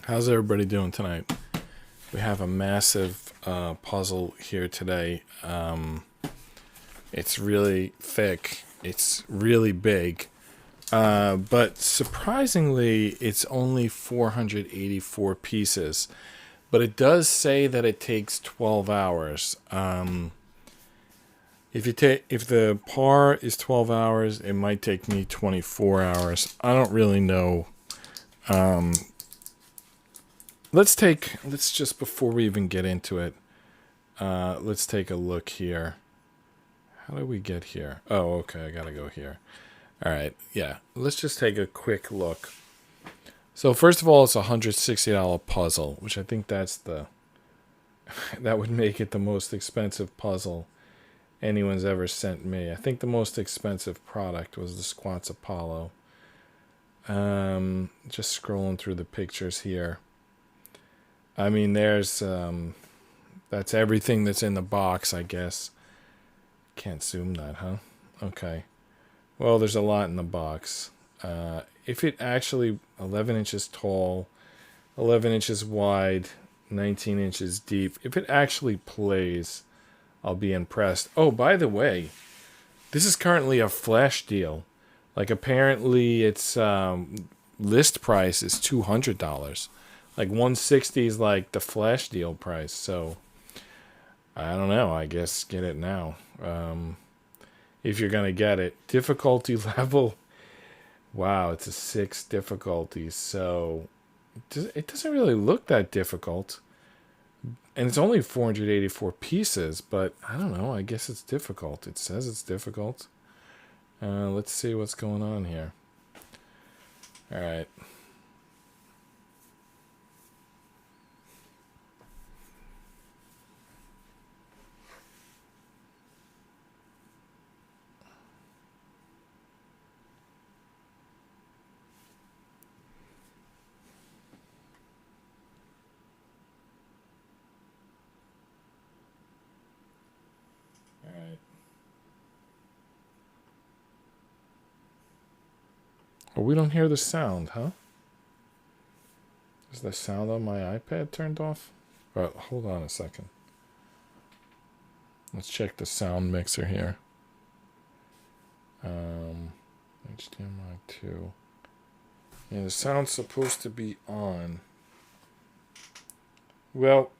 How's everybody doing tonight? We have a massive puzzle here today. It's really thick. It's really big. But surprisingly, it's only 484 pieces. But it does say that it takes 12 hours. If the par is 12 hours, it might take me 24 hours. I don't really know. Let's just, before we even get into it, let's take a look here. How do we get here? Oh, okay, I gotta go here. All right, yeah, let's just take a quick look. So first of all, it's a $160 puzzle, which I think that would make it the most expensive puzzle anyone's ever sent me. I think the most expensive product was the Squats Apollo. Just scrolling through the pictures here. I mean, there's, that's everything that's in the box, I guess. Can't zoom that, huh? Okay. Well, there's a lot in the box. If it actually, 11 inches tall, 11 inches wide, 19 inches deep, if it actually plays, I'll be impressed. Oh, by the way, this is currently a flash deal. Like, apparently its list price is $200. Like, 160 is like the flash deal price. So, I don't know. I guess get it now. If you're going to get it. Difficulty level. Wow, it's a 6 difficulty. So, it doesn't really look that difficult. And it's only 484 pieces. But, I don't know. I guess it's difficult. It says it's difficult. Let's see what's going on here. All right. Well, we don't hear the sound, huh? Is the sound on my iPad turned off? Well, hold on a second. Let's check the sound mixer here. HDMI 2. Yeah, the sound's supposed to be on. Well,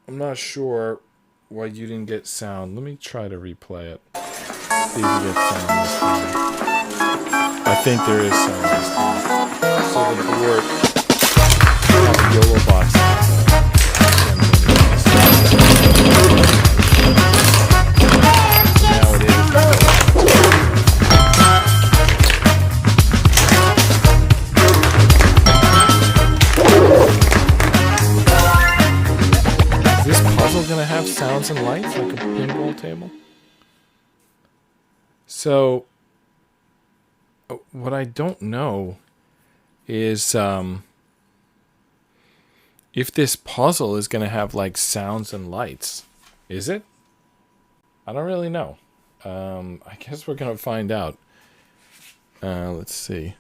I'm not sure why you didn't get sound. Let me try to replay it. See if you get sound this time. I think there is sound this time. So the board has a YOLO box. Now it is. Is this puzzle going to have sounds and lights like a pinball table? So, what I don't know is if this puzzle is going to have like sounds and lights. Is it? I don't really know. I guess we're going to find out. Let's see.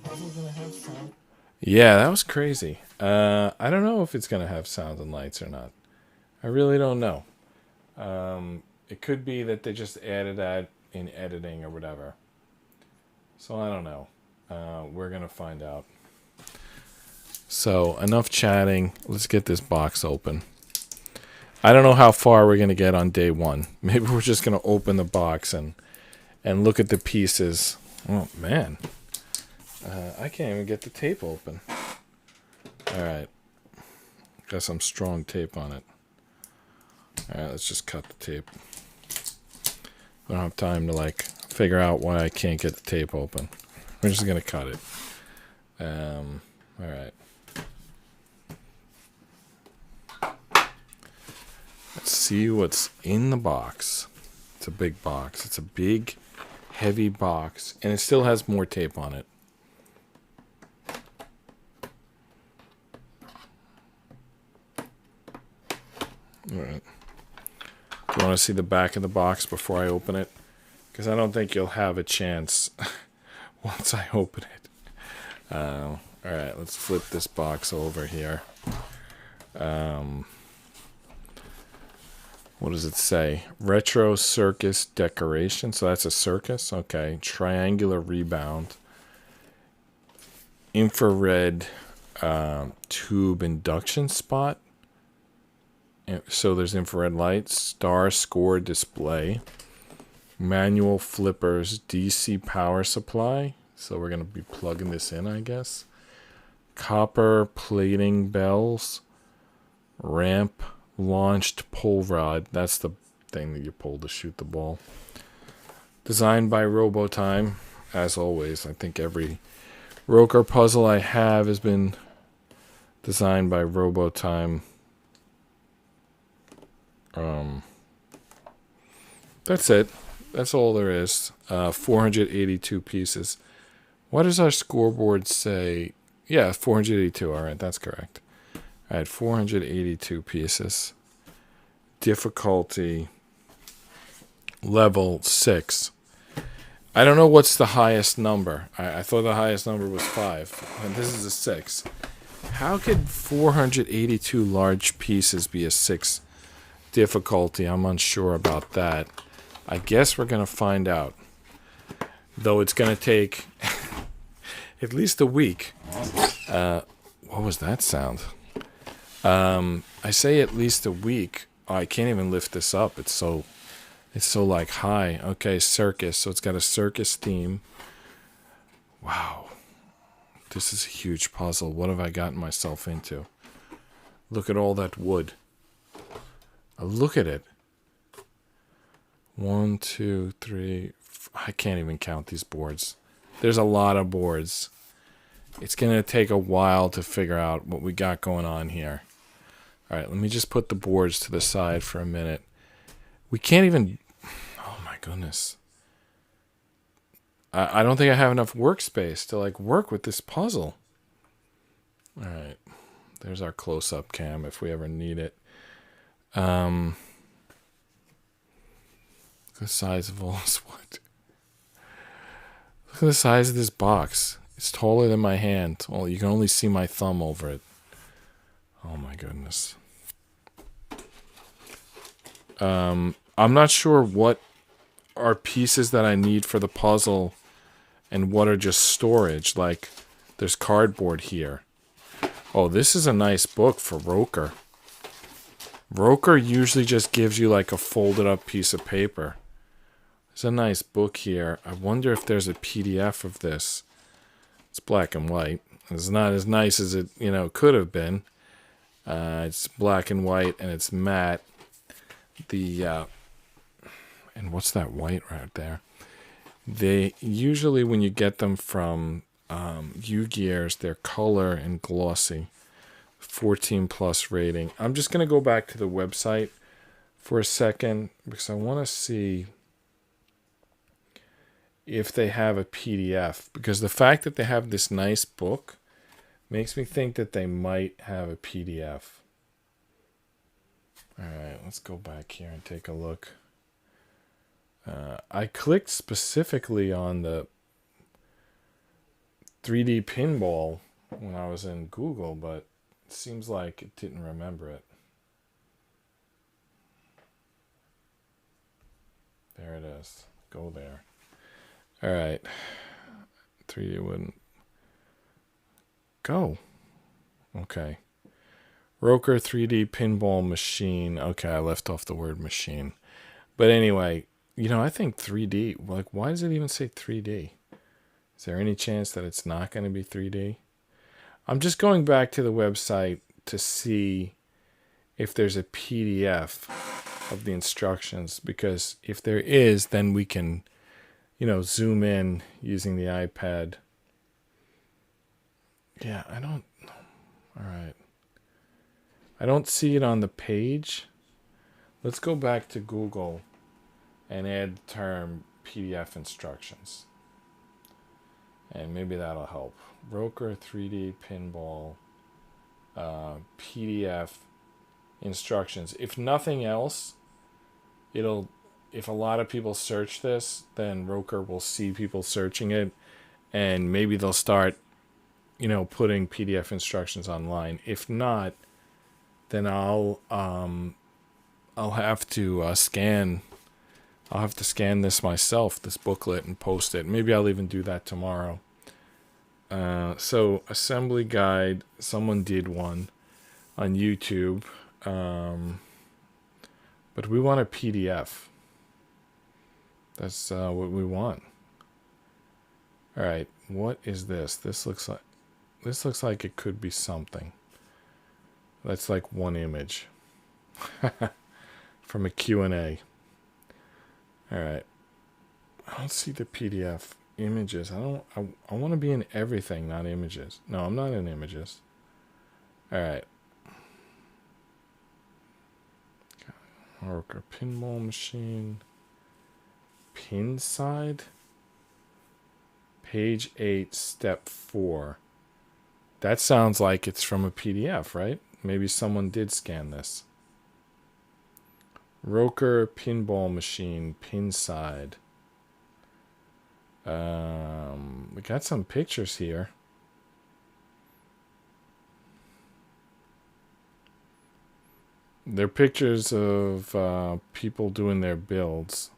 Puzzle gonna have sound? Yeah, that was crazy. I don't know if it's going to have sounds and lights or not. I really don't know. It could be that they just added that in editing or whatever. So I don't know. We're going to find out. So enough chatting. Let's get this box open. I don't know how far we're going to get on day one. Maybe we're just going to open the box and look at the pieces. Oh, man. I can't even get the tape open. All right. Got some strong tape on it. All right, let's just cut the tape. I don't have time to like figure out why I can't get the tape open. We're just gonna cut it. All right. Let's see what's in the box. It's a big box. It's a big, heavy box, and it still has more tape on it. All right. Do you want to see the back of the box before I open it? Because I don't think you'll have a chance once I open it. All right, let's flip this box over here. What does it say? Retro circus decoration. So that's a circus. Okay. Triangular rebound. Infrared tube induction spot. So there's infrared lights. Star score display. Manual flippers. DC power supply. So we're going to be plugging this in, I guess. Copper plating bells. Ramp. Launched pull rod. That's the thing that you pull to shoot the ball. Designed by Robotime. As always, I think every ROKR puzzle I have has been designed by Robotime. That's it. That's all there is. 482 pieces. What does our scoreboard say? Yeah, 482. All right, that's correct. I had 482 pieces. Difficulty level 6. I don't know what's the highest number. I thought the highest number was 5. And this is a 6. How could 482 large pieces be a 6 difficulty? I'm unsure about that. I guess we're going to find out. Though it's going to take at least a week. What was that sound? I say at least a week. Oh, I can't even lift this up. It's so like high. Okay, circus. So it's got a circus theme. Wow. This is a huge puzzle. What have I gotten myself into? Look at all that wood. Look at it. 1, 2, 3. I can't even count these boards. There's a lot of boards. It's going to take a while to figure out what we got going on here. All right, let me just put the boards to the side for a minute. We can't even... Oh, my goodness. I don't think I have enough workspace to, like, work with this puzzle. All right. There's our close-up cam if we ever need it. The size of all this wood. Look at the size of this box. It's taller than my hand. Well, you can only see my thumb over it. Oh my goodness. I'm not sure what are pieces that I need for the puzzle and what are just storage. Like, there's cardboard here. Oh, this is a nice book for ROKR. ROKR usually just gives you like a folded up piece of paper. There's a nice book here. I wonder if there's a PDF of this. It's black and white. It's not as nice as it, could have been. It's black and white and it's matte. And what's that white right there? They usually, when you get them from U-Gears, they're color and glossy. 14 plus rating. I'm just going to go back to the website for a second because I want to see if they have a PDF, because the fact that they have this nice book makes me think that they might have a PDF. All right, let's go back here and take a look. I clicked specifically on the 3D Pinball when I was in Google, but it seems like it didn't remember it. There it is. Go there. All right. 3D wouldn't. Go. Okay. ROKR 3D Pinball Machine. Okay, I left off the word machine. But anyway, I think 3D, like, why does it even say 3D? Is there any chance that it's not going to be 3D? I'm just going back to the website to see if there's a PDF of the instructions, because if there is, then we can, zoom in using the iPad. Yeah, I don't... All right. I don't see it on the page. Let's go back to Google and add the term PDF instructions. And maybe that'll help. ROKR 3D Pinball PDF instructions. If nothing else, if a lot of people search this, then ROKR will see people searching it, and maybe they'll start you know, putting PDF instructions online. If not, then I'll have to scan. I'll have to scan this myself, this booklet, and post it. Maybe I'll even do that tomorrow. So assembly guide, someone did one on YouTube, but we want a PDF. That's what we want. All right, what is this? This looks like it could be something. That's like one image from a Q&A. All right, I don't see the PDF. Images. I want to be in everything, not images. No, I'm not in images. All right. ROKR pinball machine. Pin side. Page 8, step 4. That sounds like it's from a PDF, right? Maybe someone did scan this. ROKR pinball machine, pin side. We got some pictures here. They're pictures of people doing their builds.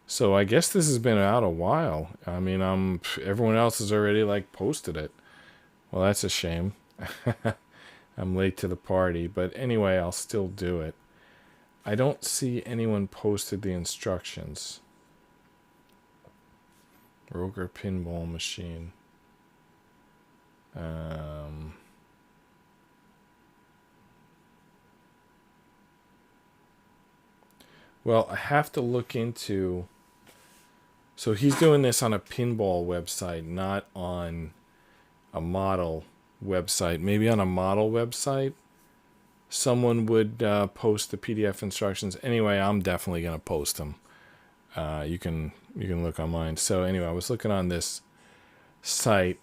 So I guess this has been out a while. I mean, everyone else has already like posted it. Well, that's a shame. I'm late to the party, but anyway, I'll still do it. I don't see anyone posted the instructions. ROKR pinball machine. Well, I have to look into... So he's doing this on a pinball website, not on a model website. Maybe on a model website, someone would post the PDF instructions. Anyway, I'm definitely going to post them. You can look on mine. So anyway, I was looking on this site,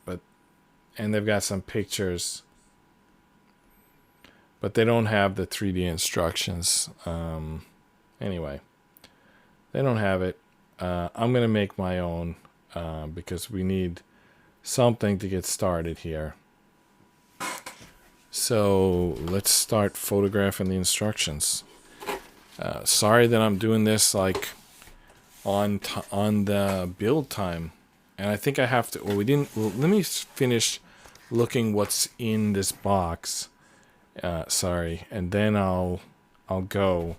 and they've got some pictures, but they don't have the 3D instructions. Anyway, they don't have it. I'm going to make my own because we need something to get started here. So let's start photographing the instructions. Sorry that I'm doing this like on the build time, and I think I have to. Well, let me finish looking what's in this box. Sorry, and then I'll go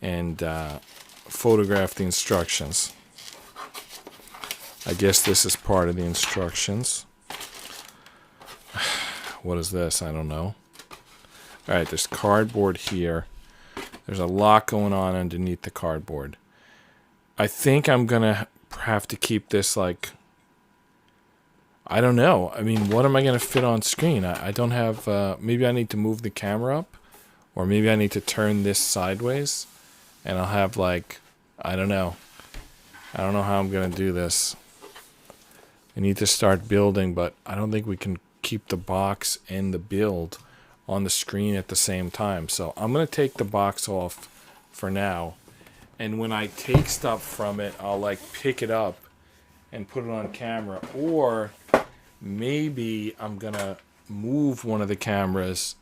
and photograph the instructions. I guess this is part of the instructions. What is this? I don't know. All right, there's cardboard here. There's a lot going on underneath the cardboard. I think I'm going to have to keep this like... I don't know. I mean, what am I going to fit on screen? I don't have... maybe I need to move the camera up. Or maybe I need to turn this sideways. And I'll have like... I don't know. I don't know how I'm going to do this. I need to start building, but I don't think we can keep the box and the build on the screen at the same time. So I'm going to take the box off for now. And when I take stuff from it, I'll like pick it up and put it on camera. Or maybe I'm going to move one of the cameras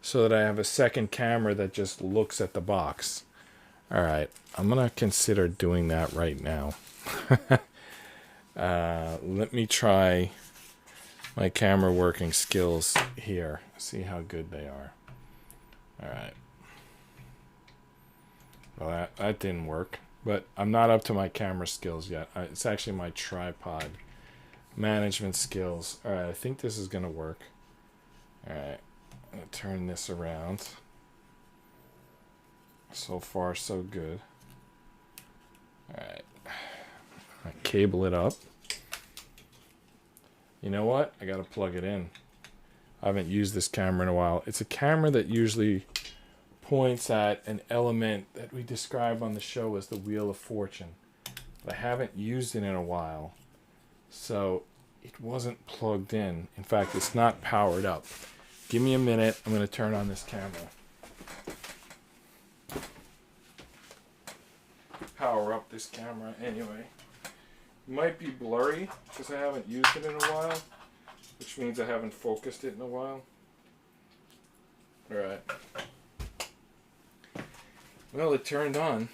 so that I have a second camera that just looks at the box. All right, I'm going to consider doing that right now. Let me try my camera working skills here. See how good they are. All right. Well, that didn't work, but I'm not up to my camera skills yet. It's actually my tripod management skills. All right, I think this is going to work. All right, I'm going to turn this around. So far, so good. All right. I cable it up. You know what? I got to plug it in. I haven't used this camera in a while. It's a camera that usually points at an element that we describe on the show as the Wheel of Fortune. But I haven't used it in a while. So it wasn't plugged in. In fact, it's not powered up. Give me a minute. I'm going to turn on this camera. Power up this camera anyway. It might be blurry because I haven't used it in a while, which means I haven't focused it in a while. Alright. Well, it turned on.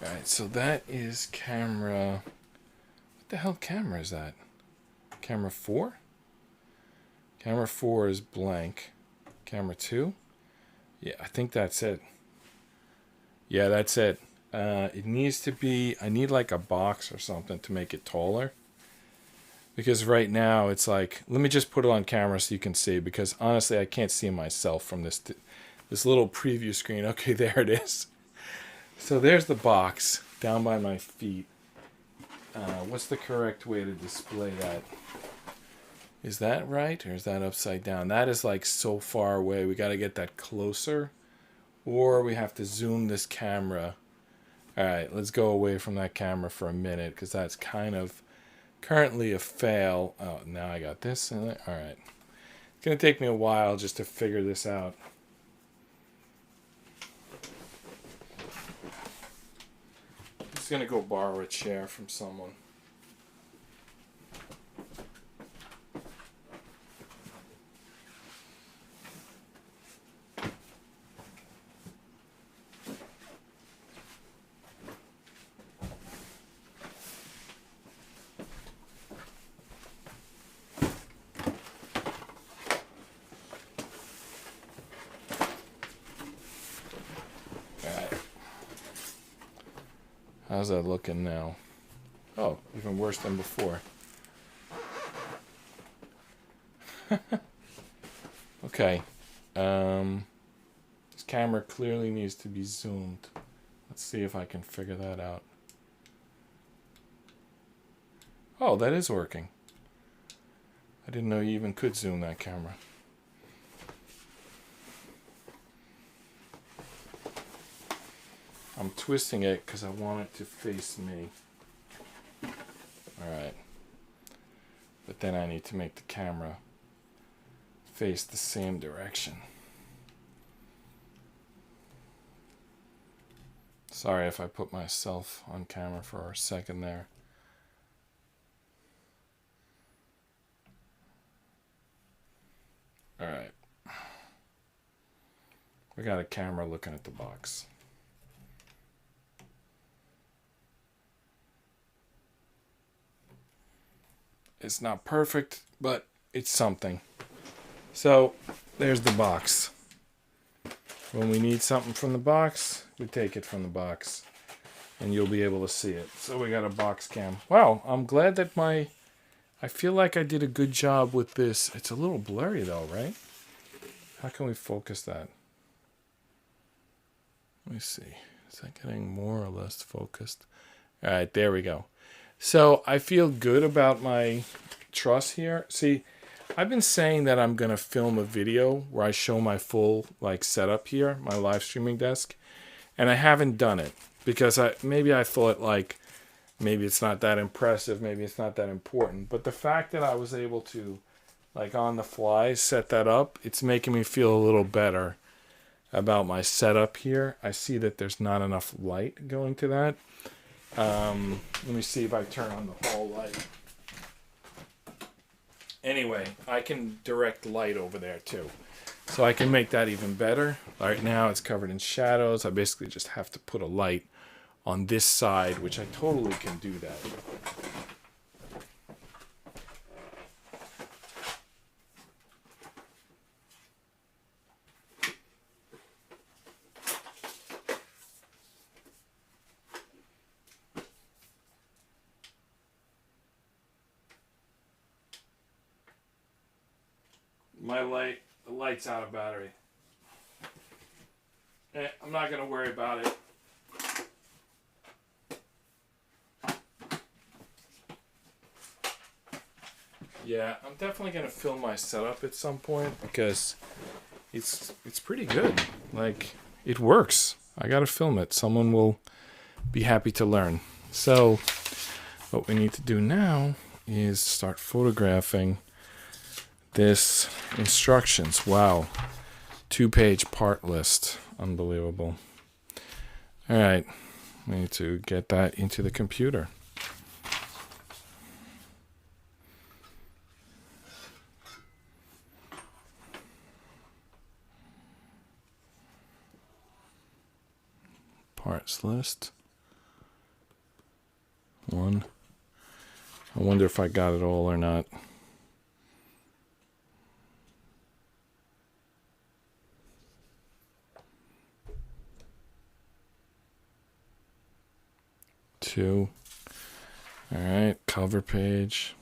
Alright, so that is camera... What the hell camera is that? Camera 4? Camera 4 is blank. Camera 2? Yeah, I think that's it. Yeah, that's it. It needs to be... I need like a box or something to make it taller. Because right now it's like... Let me just put it on camera so you can see. Because honestly, I can't see myself from this little preview screen. Okay, there it is. So there's the box down by my feet. What's the correct way to display that? Is that right or is that upside down? That is like so far away. We got to get that closer. Or we have to zoom this camera. Alright, let's go away from that camera for a minute because that's kind of currently a fail. Oh, now I got this in there. Alright. It's going to take me a while just to figure this out. I'm just going to go borrow a chair from someone. How's that looking now? Oh, even worse than before. Okay. This camera clearly needs to be zoomed. Let's see if I can figure that out. Oh, that is working. I didn't know you even could zoom that camera. I'm twisting it because I want it to face me. Alright. But then I need to make the camera face the same direction. Sorry if I put myself on camera for a second there. Alright. We got a camera looking at the box. It's not perfect, but it's something. So, there's the box. When we need something from the box, we take it from the box. And you'll be able to see it. So we got a box cam. Wow, I'm glad that I feel like I did a good job with this. It's a little blurry though, right? How can we focus that? Let me see. Is that getting more or less focused? Alright, there we go. So I feel good about my truss here. See, I've been saying that I'm going to film a video where I show my full setup here, my live streaming desk. And I haven't done it because maybe I thought maybe it's not that impressive, maybe it's not that important. But the fact that I was able to on the fly set that up, it's making me feel a little better about my setup here. I see that there's not enough light going to that. Let me see if I turn on the hall light. Anyway, I can direct light over there too. So I can make that even better. Right now it's covered in shadows. I basically just have to put a light on this side, which I totally can do that. The light's out of battery. I'm not going to worry about it. Yeah, I'm definitely going to film my setup at some point because it's pretty good. It works. I got to film it. Someone will be happy to learn. So what we need to do now is start photographing this instructions. Wow. 2-page part list. Unbelievable. Alright. We need to get that into the computer. parts list. 1. I wonder if I got it all or not. Two. All right, cover page.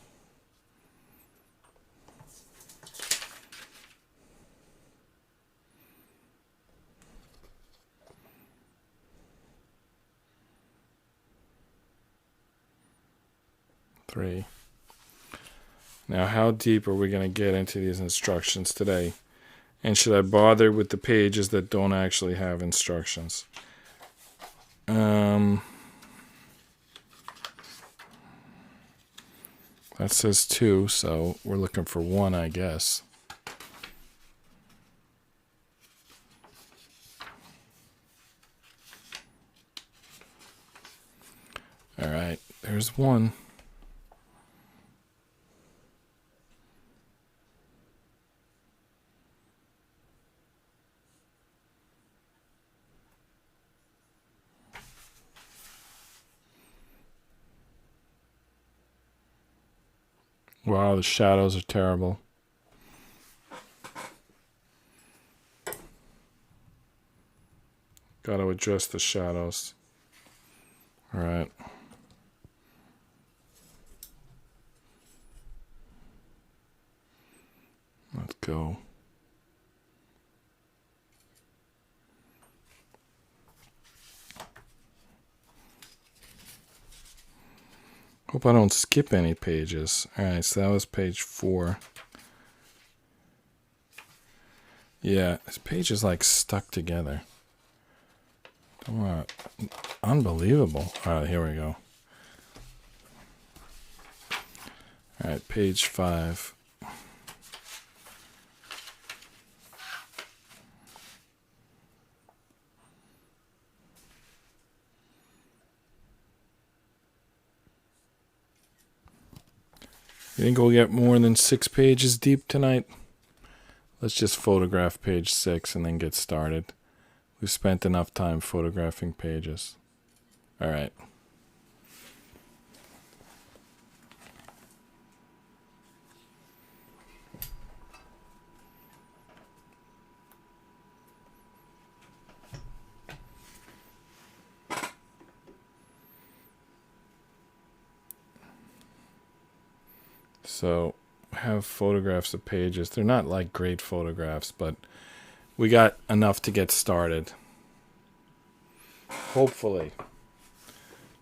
Three. Now, how deep are we going to get into these instructions today? And should I bother with the pages that don't actually have instructions? That says 2, so we're looking for 1, I guess. All right, there's 1. Wow, the shadows are terrible. Got to adjust the shadows. All right. Let's go. Hope I don't skip any pages. All right, so that was page 4. Yeah, this page is like stuck together. Unbelievable. All right, here we go. All right, page 5. You think we'll get more than 6 pages deep tonight? Let's just photograph page 6 and then get started. We've spent enough time photographing pages. All right. So I have photographs of pages. They're not like great photographs, but we got enough to get started. Hopefully.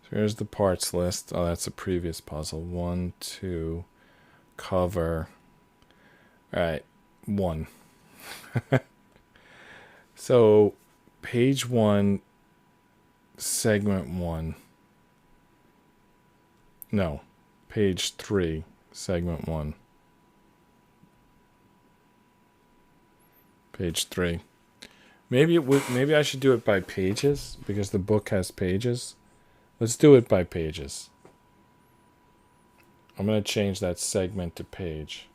So here's the parts list. Oh, that's a previous puzzle. 1, 2, cover. All right, 1. So page 1, segment 1. No, page 3. Segment 1. Page 3. Maybe I should do it by pages because the book has pages. Let's do it by pages. I'm going to change that segment to page.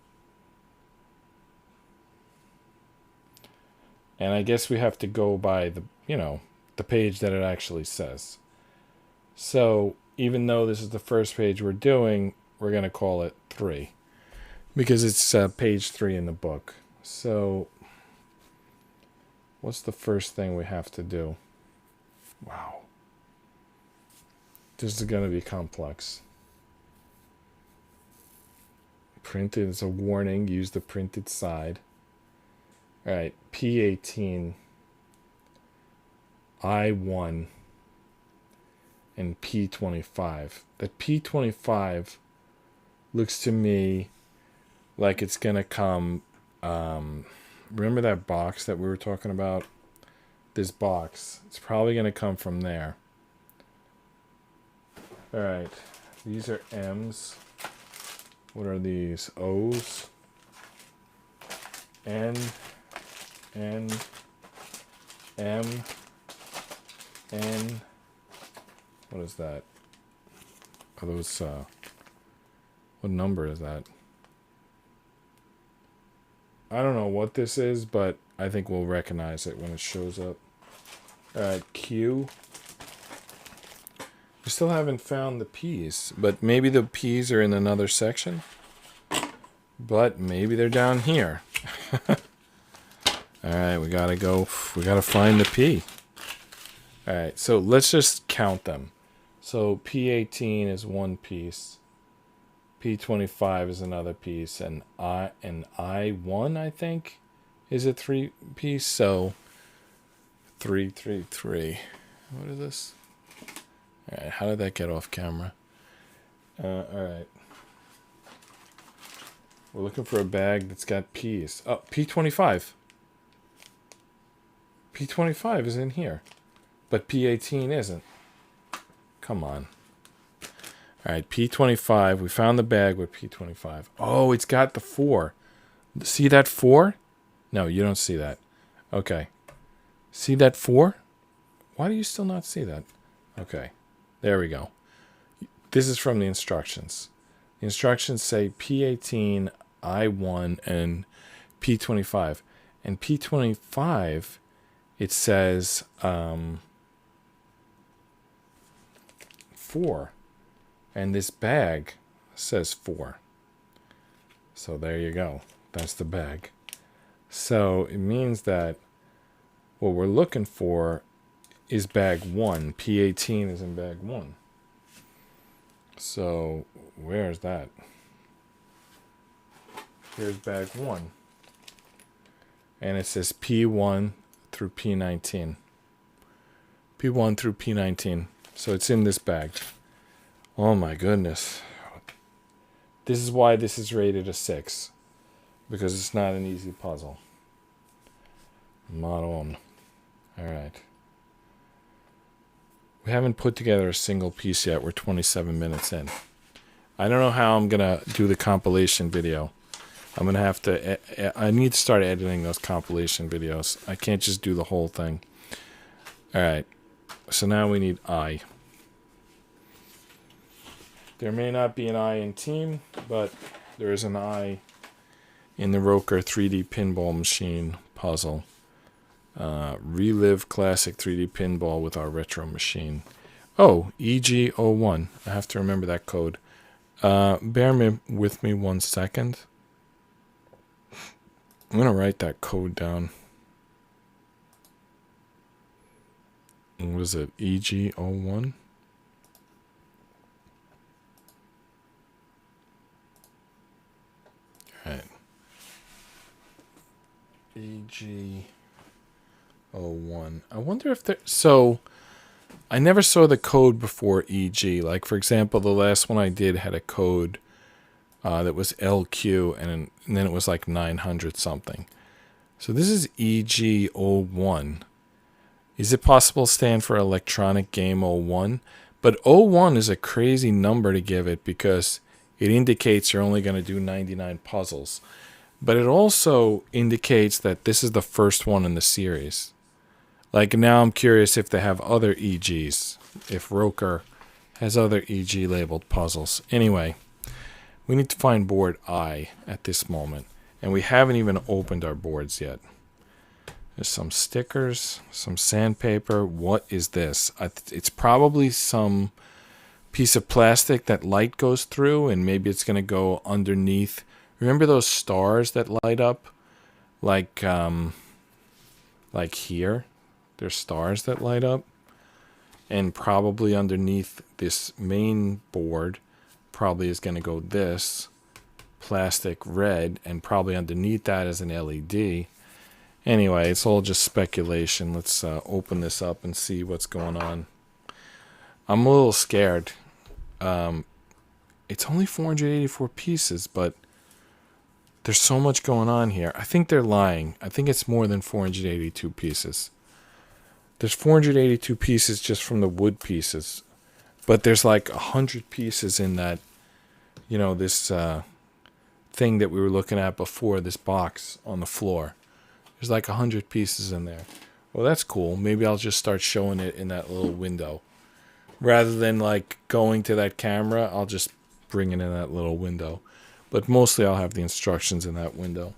And I guess we have to go by the page that it actually says. So, even though this is the first page we're doing, we're going to call it 3 because it's page 3 in the book. So, what's the first thing we have to do? Wow. This is going to be complex. Printed is a warning. Use the printed side. All right. P18, I1, and P25. That P25 looks to me like it's going to come... remember that box that we were talking about? This box. It's probably going to come from there. All right. These are M's. What are these? O's. N. M. N. What is that? Are those, what number is that? I don't know what this is, but I think we'll recognize it when it shows up. All right, Q. We still haven't found the P's, but maybe the P's are in another section. But maybe they're down here. Alright, we gotta find the P. Alright, so let's just count them. So P18 is one piece. P25 is another piece. And I1, I think, is a 3-piece. So 3, 3, 3. What is this? Alright, how did that get off camera? Alright. We're looking for a bag that's got P's. Oh, P25. P25 is in here. But P18 isn't. Come on. Alright, P25. We found the bag with P25. Oh, it's got the 4. See that 4? No, you don't see that. Okay. See that 4? Why do you still not see that? Okay. There we go. This is from the instructions. The instructions say P18, I1, and P25. And P25, it says 4. And this bag says 4. So there you go. That's the bag. So it means that what we're looking for is bag 1. P18 is in bag 1. So where's that? Here's bag 1. And it says P1 through P19. P1 through P19. So it's in this bag. Oh my goodness. This is why this is rated a 6. Because it's not an easy puzzle. Not on. Alright. We haven't put together a single piece yet. We're 27 minutes in. I don't know how I'm going to do the compilation video. I'm going to have to... I need to start editing those compilation videos. I can't just do the whole thing. Alright. So now we need I. There may not be an I in team, but there is an I in the ROKR 3D pinball machine puzzle. Relive classic 3D pinball with our retro machine. Oh, EG01. I have to remember that code. Bear with me 1 second. I'm going to write that code down. What was it? EG01? Alright. EG01. I wonder if there... So, I never saw the code before EG. Like, for example, the last one I did had a code that was LQ, and then it was like 900 something. So this is EG01. Is it possible to stand for Electronic Game 01? But 01 is a crazy number to give it because it indicates you're only going to do 99 puzzles. But it also indicates that this is the first one in the series. Like, now I'm curious if they have other EGs. If ROKR has other EG labeled puzzles. Anyway, we need to find board I at this moment. And we haven't even opened our boards yet. There's some stickers, some sandpaper. What is this? It's probably some piece of plastic that light goes through, and maybe it's going to go underneath. Remember those stars that light up? Like here? There's stars that light up. And probably underneath this main board probably is going to go this plastic red, and probably underneath that is an LED. Anyway, it's all just speculation. Let's open this up and see what's going on. I'm a little scared. It's only 484 pieces, but there's so much going on here. I think they're lying. I think it's more than 482 pieces. There's 482 pieces just from the wood pieces. But there's like 100 pieces in that, you know, this thing that we were looking at before, this box on the floor. There's like 100 pieces in there. Well, that's cool. Maybe I'll just start showing it in that little window. Rather than like going to that camera, I'll just bring it in that little window. But mostly I'll have the instructions in that window.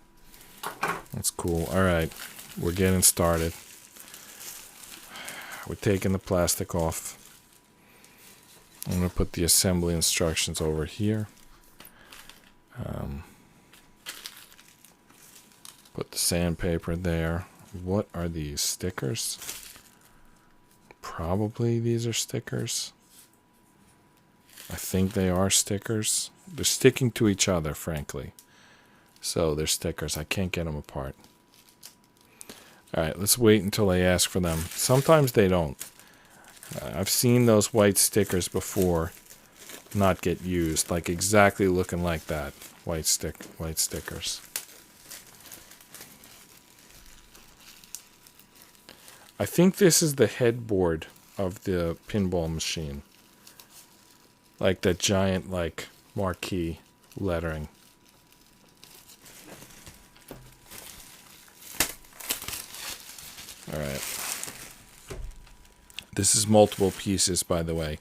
That's cool. All right. We're getting started. We're taking the plastic off. I'm going to put the assembly instructions over here. Put the sandpaper there. What are these? Stickers? Probably these are stickers. I think they are stickers. They're sticking to each other, frankly. So they're stickers. I can't get them apart. Alright, let's wait until they ask for them. Sometimes they don't. I've seen those white stickers before not get used. Like exactly looking like that. White stickers. I think this is the headboard of the pinball machine. Like that giant, like, marquee lettering. Alright. This is multiple pieces, by the way.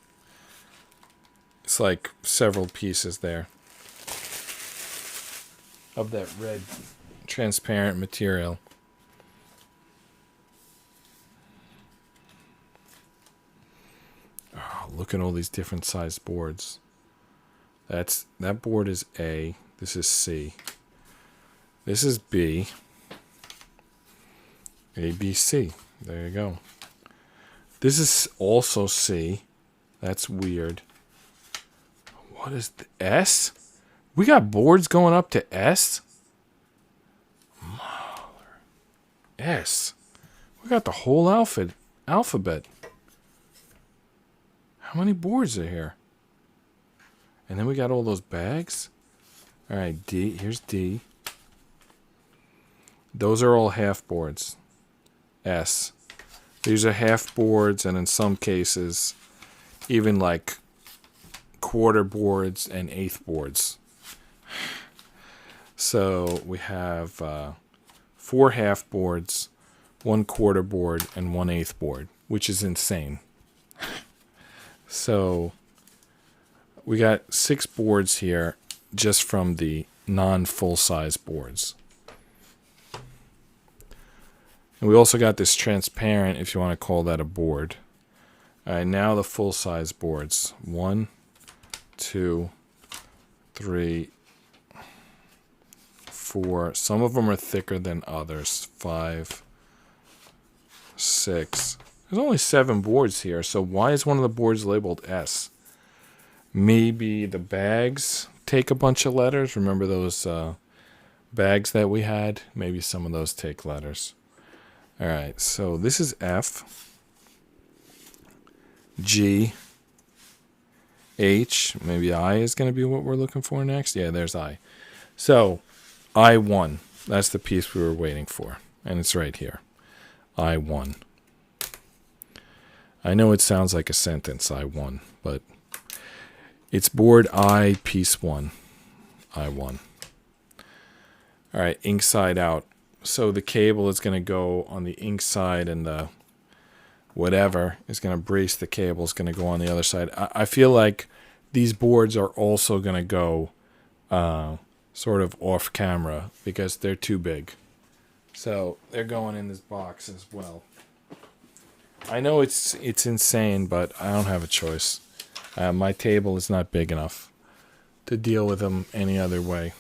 It's like several pieces there. Of that red transparent material. Look at all these different sized boards. That board is A. This is C. This is B. A, B, C. There you go. This is also C. That's weird. What is the S? We got boards going up to S? S. We got the whole alphabet. How many boards are here? And then we got all those bags. Alright, D. Here's D. Those are all half boards. S. These are half boards, and in some cases, even like quarter boards and eighth boards. So we have 4 half boards, 1 quarter board, and 1 eighth board, which is insane. So we got 6 boards here just from the non-full-size boards. And we also got this transparent, if you want to call that a board. All right, now the full-size boards. 1, 2, 3, 4. Some of them are thicker than others. 5, 6. There's only 7 boards here, so why is one of the boards labeled S? Maybe the bags take a bunch of letters. Remember those bags that we had? Maybe some of those take letters. Alright, so this is F, G, H. Maybe I is going to be what we're looking for next. Yeah, there's I. So, I1. That's the piece we were waiting for. And it's right here. I1. I know it sounds like a sentence, I1, but it's board I, piece 1. I1. Alright, ink side out. So the cable is going to go on the ink side, and the whatever is going to brace the cable is going to go on the other side. I feel like these boards are also going to go sort of off camera because they're too big. So they're going in this box as well. I know it's insane, but I don't have a choice. My table is not big enough to deal with them any other way.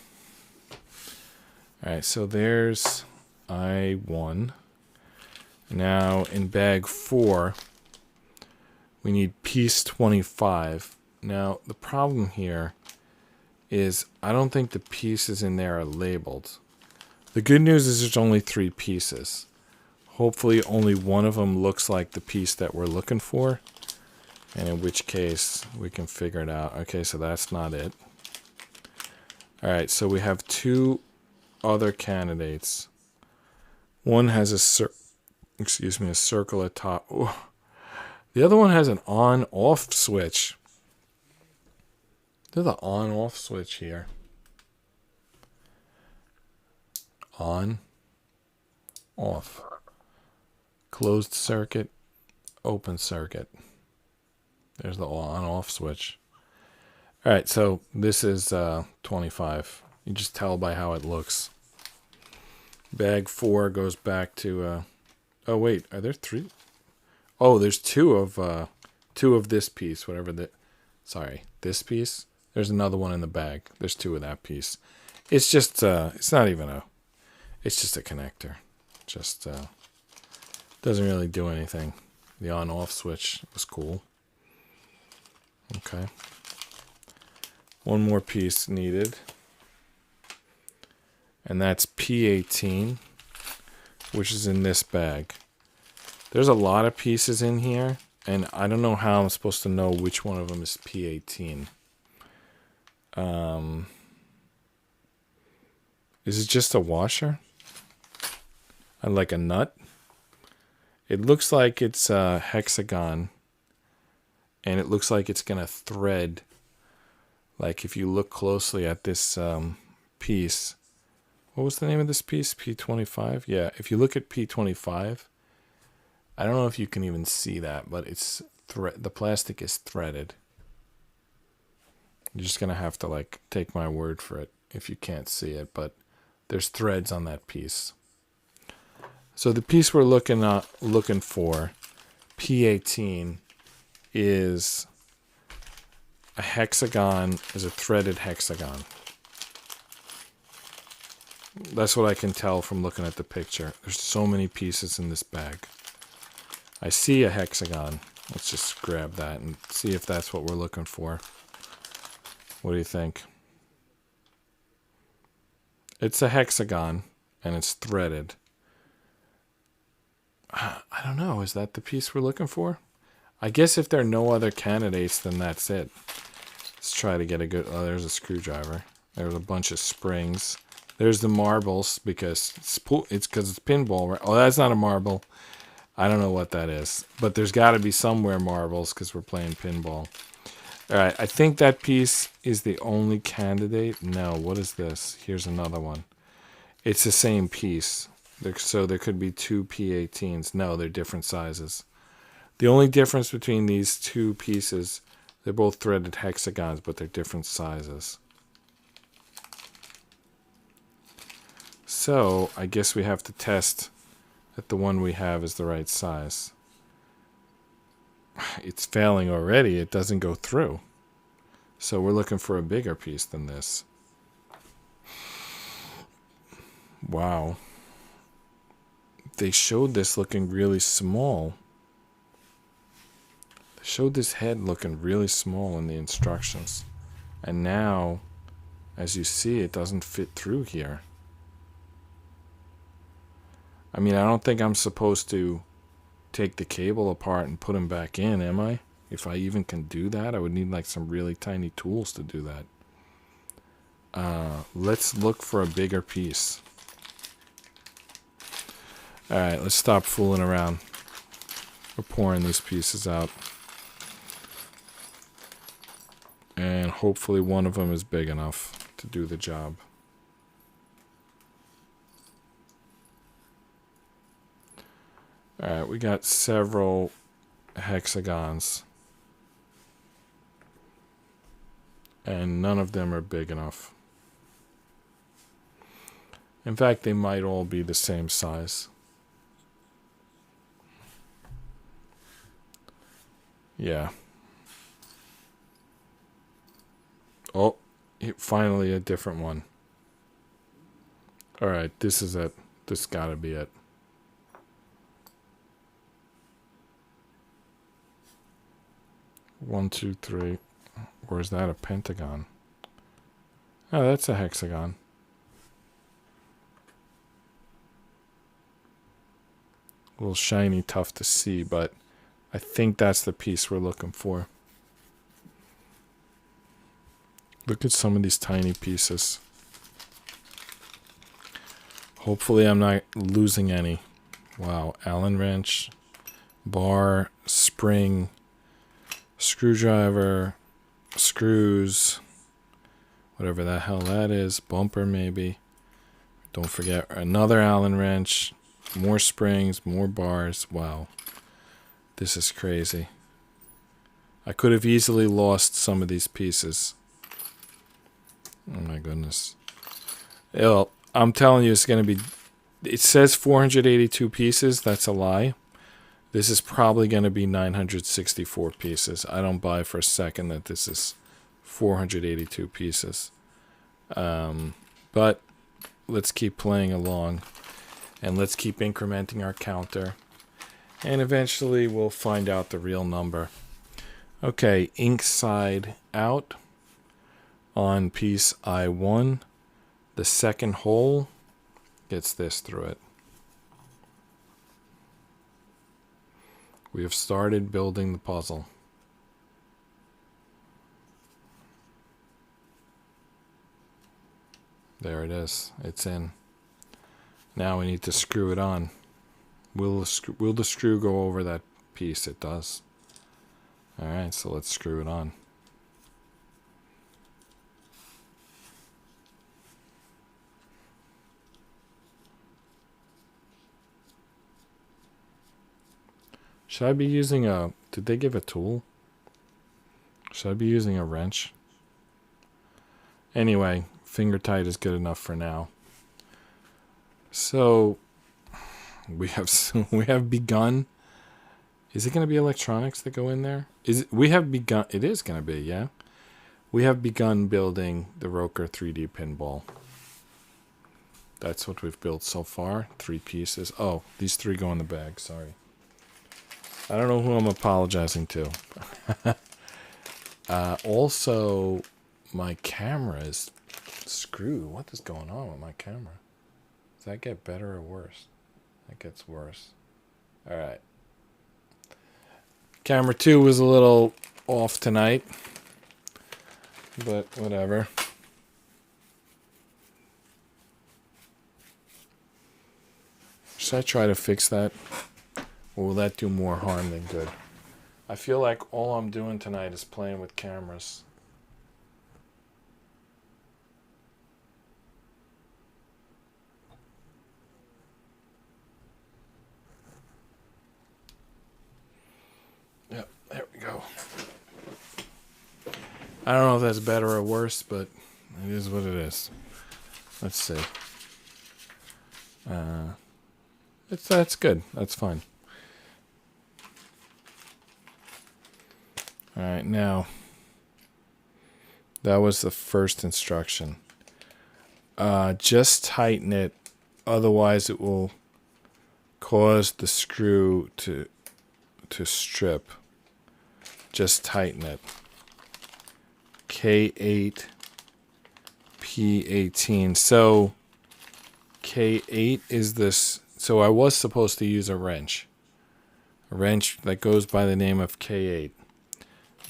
Alright, so there's I1. Now in bag 4, we need piece 25. Now the problem here is I don't think the pieces in there are labeled. The good news is there's only 3 pieces. Hopefully only one of them looks like the piece that we're looking for. And in which case we can figure it out. Okay, so that's not it. Alright, so we have 2 other candidates. One has a circle at top. Ooh. The other one has an on-off switch. There's the on-off switch here. On, off. Closed circuit, open circuit. There's the on-off switch. Alright, so this is 25. You just tell by how it looks. Bag 4 goes back to... oh, wait. Are there 3? Oh, there's 2 of this piece, whatever that... Sorry, this piece. There's another one in the bag. There's two of that piece. It's just, it's not even a, it's just a connector. Just, doesn't really do anything. The on-off switch was cool. Okay. One more piece needed. And that's P18, which is in this bag. There's a lot of pieces in here, and I don't know how I'm supposed to know which one of them is P18. Is it just a washer? And like a nut? It looks like it's a hexagon, and it looks like it's going to thread. Like if you look closely at this piece, what was the name of this piece? P25? Yeah, if you look at P25, I don't know if you can even see that, but it's the plastic is threaded. You're just going to have to like take my word for it if you can't see it, but there's threads on that piece. So the piece we're looking for, P18, is a hexagon, is a threaded hexagon. That's what I can tell from looking at the picture. There's so many pieces in this bag. I see a hexagon. Let's just grab that and see if that's what we're looking for. What do you think? It's a hexagon, and it's threaded. I don't know. Is that the piece we're looking for? I guess if there are no other candidates, then that's it. Let's try to get a good... Oh, there's a screwdriver. There's a bunch of springs. There's the marbles, because it's pinball, right? Oh, that's not a marble. I don't know what that is. But there's got to be somewhere marbles, because we're playing pinball. All right, I think that piece is the only candidate. No, what is this? Here's another one. It's the same piece. So there could be two P18s. No, they're different sizes. The only difference between these two pieces, they're both threaded hexagons, but they're different sizes. So I guess we have to test that the one we have is the right size. It's failing already. It doesn't go through. So we're looking for a bigger piece than this. Wow. They showed this looking really small. They showed this head looking really small in the instructions. And now, as you see, it doesn't fit through here. I mean, I don't think I'm supposed to take the cable apart and put them back in, am I? If I even can do that, I would need like some really tiny tools to do that. Let's look for a bigger piece. Alright, let's stop fooling around. We're pouring these pieces out. And hopefully one of them is big enough to do the job. Alright, we got several hexagons. And none of them are big enough. In fact, they might all be the same size. Yeah. Oh, finally a different one. Alright, this is it. This gotta be it. One, two, three. Or is that a pentagon? Oh, that's a hexagon. A little shiny, tough to see, but I think that's the piece we're looking for. Look at some of these tiny pieces. Hopefully I'm not losing any. Wow, Allen wrench, bar, spring, screwdriver, screws, whatever the hell that is, bumper maybe. Don't forget another Allen wrench, more springs, more bars. Wow, this is crazy. I could have easily lost some of these pieces. Oh my goodness. Well, I'm telling you, it's going to be... It says 482 pieces. That's a lie. This is probably going to be 964 pieces. I don't buy for a second that this is 482 pieces. But let's keep playing along, and let's keep incrementing our counter, and eventually we'll find out the real number. Okay, ink side out on piece I1. The second hole gets this through it. We have started building the puzzle. There it is. It's in. Now we need to screw it on. Will the screw go over that piece? It does. Alright, so let's screw it on. Should I be using a... Did they give a tool? Should I be using a wrench? Anyway, finger tight is good enough for now. So, we have begun. Is it going to be electronics that go in there? We have begun... It is going to be, yeah. We have begun building the ROKR 3D pinball. That's what we've built so far. 3 pieces. Oh, these 3 go in the bag. Sorry. I don't know who I'm apologizing to. Also, my camera is screwed. What is going on with my camera? Does that get better or worse? That gets worse. Alright. Camera 2 was a little off tonight. But whatever. Should I try to fix that? Or will that do more harm than good? I feel like all I'm doing tonight is playing with cameras. Yep, there we go. I don't know if that's better or worse, but it is what it is. Let's see. That's good. That's fine. Alright, now, that was the first instruction. Just tighten it, otherwise it will cause the screw to strip. Just tighten it. K8, P18. So, K8 is this. So I was supposed to use a wrench. A wrench that goes by the name of K8.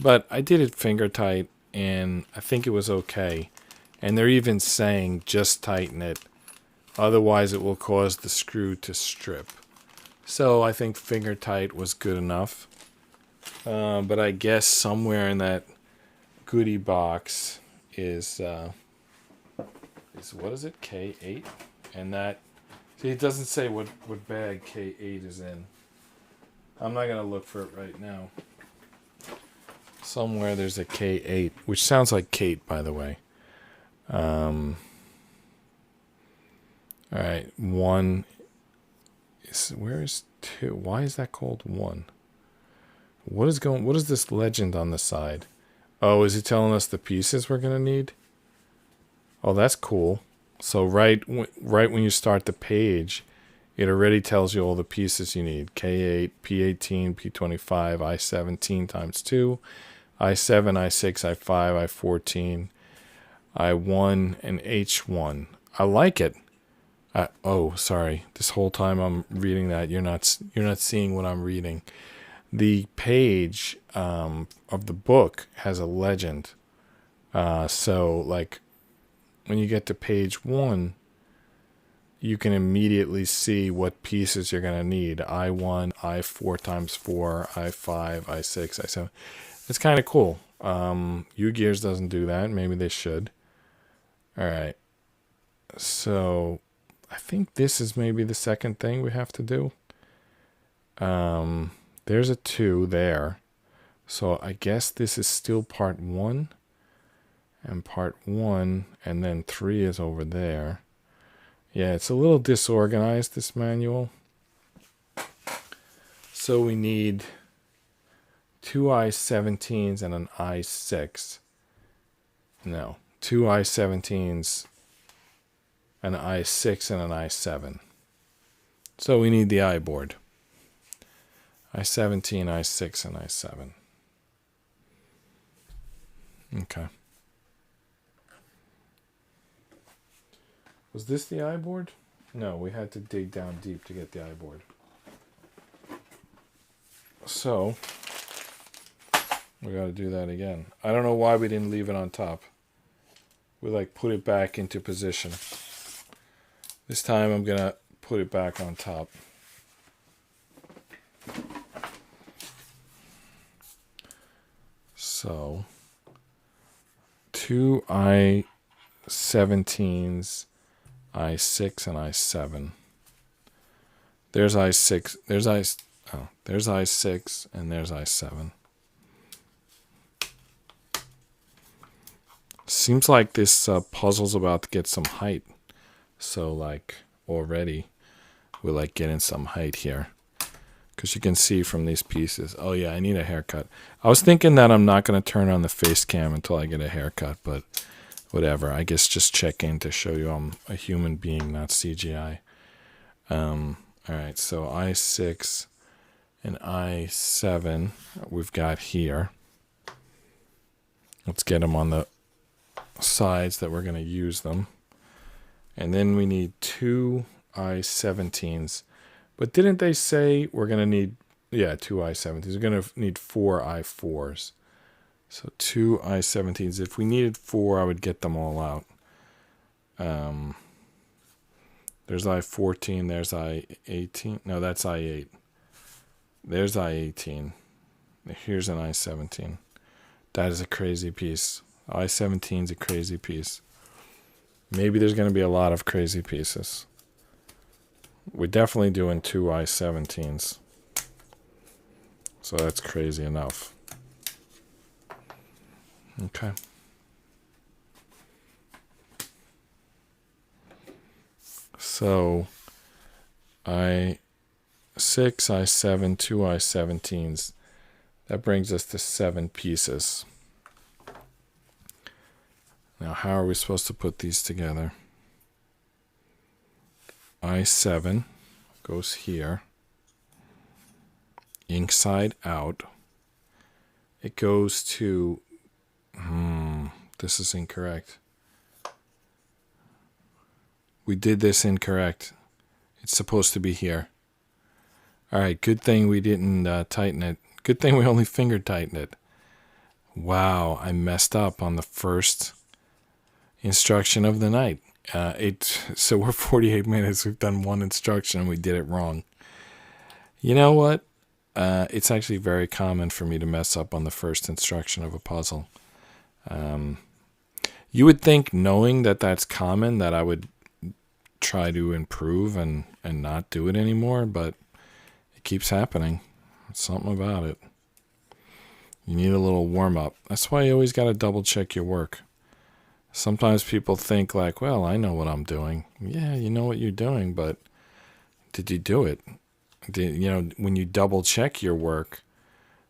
But I did it finger tight, and I think it was okay. And they're even saying just tighten it, otherwise it will cause the screw to strip. So I think finger tight was good enough. But I guess somewhere in that goodie box is what is it? K8? And that, see, it doesn't say what bag K8 is in. I'm not going to look for it right now. Somewhere there's a K8, which sounds like Kate, by the way. All right, 1 is, where is 2? Why is that called 1? What is this legend on the side? Oh, is it telling us the pieces we're gonna need? Oh, that's cool. So right when you start the page, it already tells you all the pieces you need. K8, P18, P25, I17 times 2, I7, I6, I5, I14, I1, and H1. I like it. Oh, sorry. This whole time I'm reading that, you're not seeing what I'm reading. The page of the book has a legend. So, like, when you get to page 1, you can immediately see what pieces you're going to need. I1, I4 times 4, I5, I6, I7. It's kind of cool. U-Gears doesn't do that. Maybe they should. All right. So I think this is maybe the second thing we have to do. There's a 2 there. So I guess this is still part 1. And part 1, and then 3 is over there. Yeah, it's a little disorganized, this manual. So we need 2 I-17s and an I-6. No, 2 I-17s, an I-6 and an I-7. So we need the I board. I-17, I-6, and I-7. Okay. Was this the I board? No, we had to dig down deep to get the I board. So, we got to do that again. I don't know why we didn't leave it on top. We like put it back into position. This time I'm going to put it back on top. So, 2 I-17s, I-6 and I-7. There's I-6, there's I-6 and there's I-7. Seems like this puzzle's about to get some height. So like already we're like getting some height here. Because you can see from these pieces. Oh yeah, I need a haircut. I was thinking that I'm not going to turn on the face cam until I get a haircut, but whatever. I guess just check in to show you I'm a human being, not CGI. Alright, so I-6 and I-7 we've got here. Let's get them on the sides that we're going to use them. And then we need 2 I-17s. But didn't they say we're going to need, 2 I-17s. We're going to need 4 I-4s. So 2 I-17s. If we needed 4, I would get them all out. There's I-14. There's I-18. No, that's I-8. There's I-18. Here's an I-17. That is a crazy piece. I-17 is a crazy piece. Maybe there's going to be a lot of crazy pieces. We're definitely doing 2 I-17s. So that's crazy enough. Okay. So I-6, I-7, 2 I-17s. That brings us to 7 pieces. Now, how are we supposed to put these together? I-7 goes here. Inside out. It goes to... this is incorrect. We did this incorrect. It's supposed to be here. Alright, good thing we didn't tighten it. Good thing we only finger tightened it. Wow, I messed up on the first instruction of the night. So we're 48 minutes. We've done one instruction and we did it wrong. You know what? It's actually very common for me to mess up on the first instruction of a puzzle. You would think, knowing that that's common, that I would try to improve and not do it anymore, but it keeps happening. It's something about it. You need a little warm-up. That's why you always got to double-check your work. Sometimes people think like, well, I know what I'm doing. Yeah, you know what you're doing, but did you do it? When you double check your work,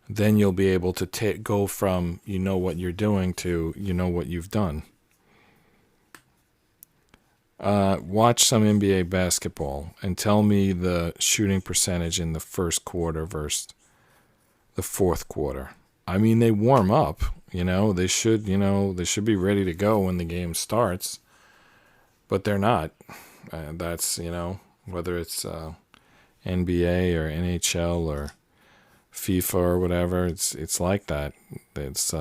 then you'll be able to go from you know what you're doing to you know what you've done. Watch some NBA basketball and tell me the shooting percentage in the first quarter versus the fourth quarter. I mean, they warm up. They should be ready to go when the game starts, but they're not. That's, whether it's NBA or NHL or FIFA or whatever, it's like that. It's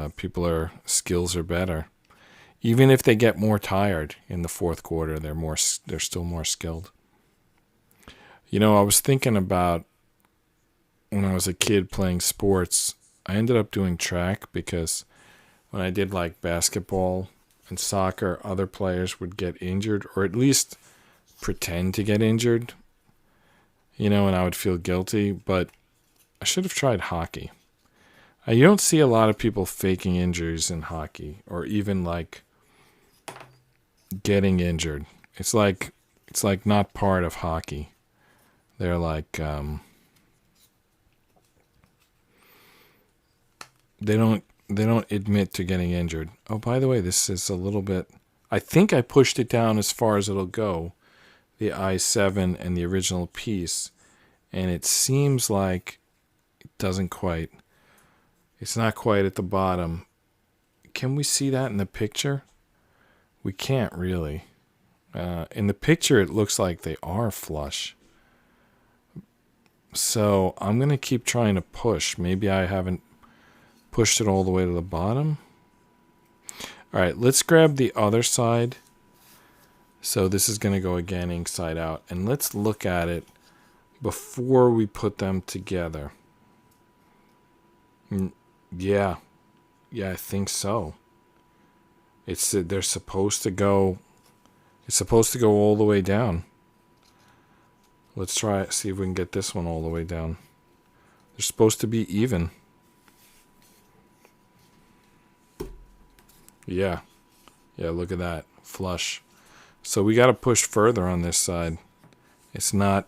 skills are better. Even if they get more tired in the fourth quarter, they're still more skilled. I was thinking about when I was a kid playing sports. I ended up doing track because when I did like basketball and soccer, other players would get injured or at least pretend to get injured, and I would feel guilty, but I should have tried hockey. You don't see a lot of people faking injuries in hockey or even like getting injured. It's like not part of hockey. They're like, They don't admit to getting injured. Oh, by the way, this is a little bit. I think I pushed it down as far as it'll go, the i7 and the original piece, and it seems like it doesn't quite. It's not quite at the bottom. Can we see that in the picture? We can't really. In the picture, it looks like they are flush. So I'm going to keep trying to push. Maybe I haven't pushed it all the way to the bottom. All right, let's grab the other side. So this is going to go again inside out. And let's look at it before we put them together. Yeah, I think so. They're supposed to go. It's supposed to go all the way down. Let's try it. See if we can get this one all the way down. They're supposed to be even. Yeah, look at that. Flush. So we got to push further on this side. It's not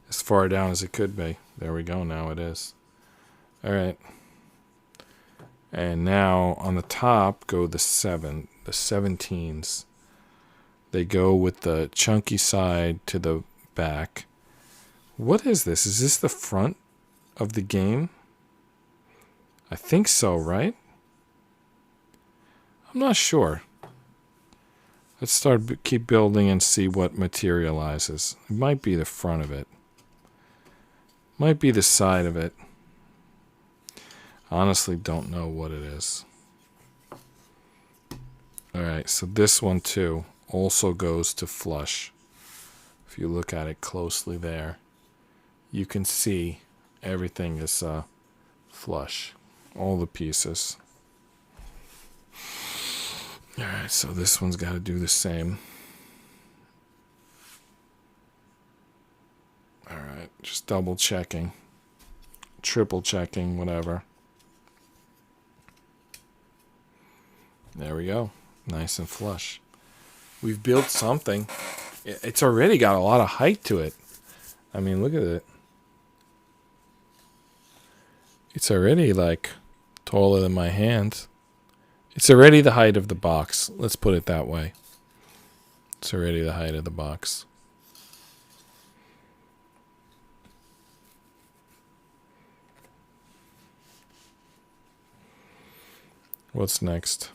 as far down as it could be. There we go. Now it is. All right. And now on the top go the 17s. They go with the chunky side to the back. What is this? Is this the front of the game? I think so, right? I'm not sure. Let's keep building and see what materializes. It might be the front of it. Might be the side of it. Honestly, don't know what it is. Alright, so this one too also goes to flush. If you look at it closely there, you can see everything is flush. All the pieces. Alright, so this one's got to do the same. Alright, just double checking. Triple checking, whatever. There we go. Nice and flush. We've built something. It's already got a lot of height to it. I mean, look at it. It's already like taller than my hand. It's already the height of the box. Let's put it that way. It's already the height of the box. What's next?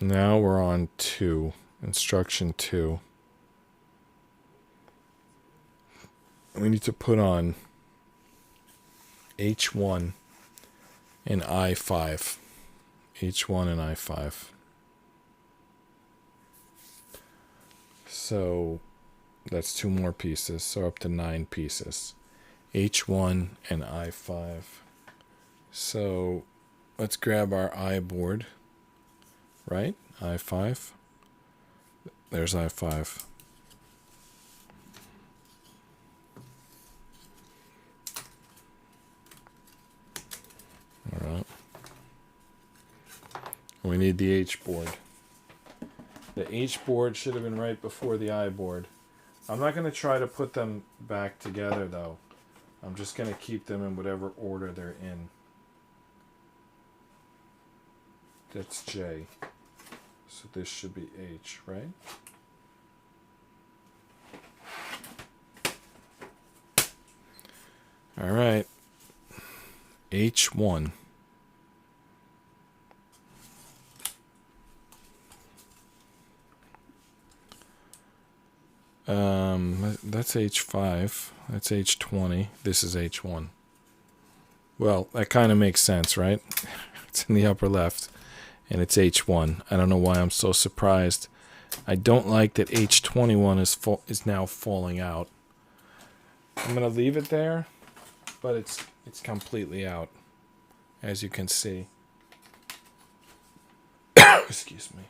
Now we're on 2. Instruction 2. We need to put on H1 and I5. H1 and I5. So that's 2 more pieces. So up to 9 pieces. H1 and I5. So let's grab our I board. Right? I5. There's I5. Alright. We need the H board. The H board should have been right before the I board. I'm not going to try to put them back together though. I'm just going to keep them in whatever order they're in. That's J. So this should be H, right? All right. H1. That's H5. That's H20. This is H1. Well, that kind of makes sense, right? It's in the upper left. And it's H1. I don't know why I'm so surprised. I don't like that H21 is now falling out. I'm going to leave it there, but it's completely out, as you can see. Excuse me.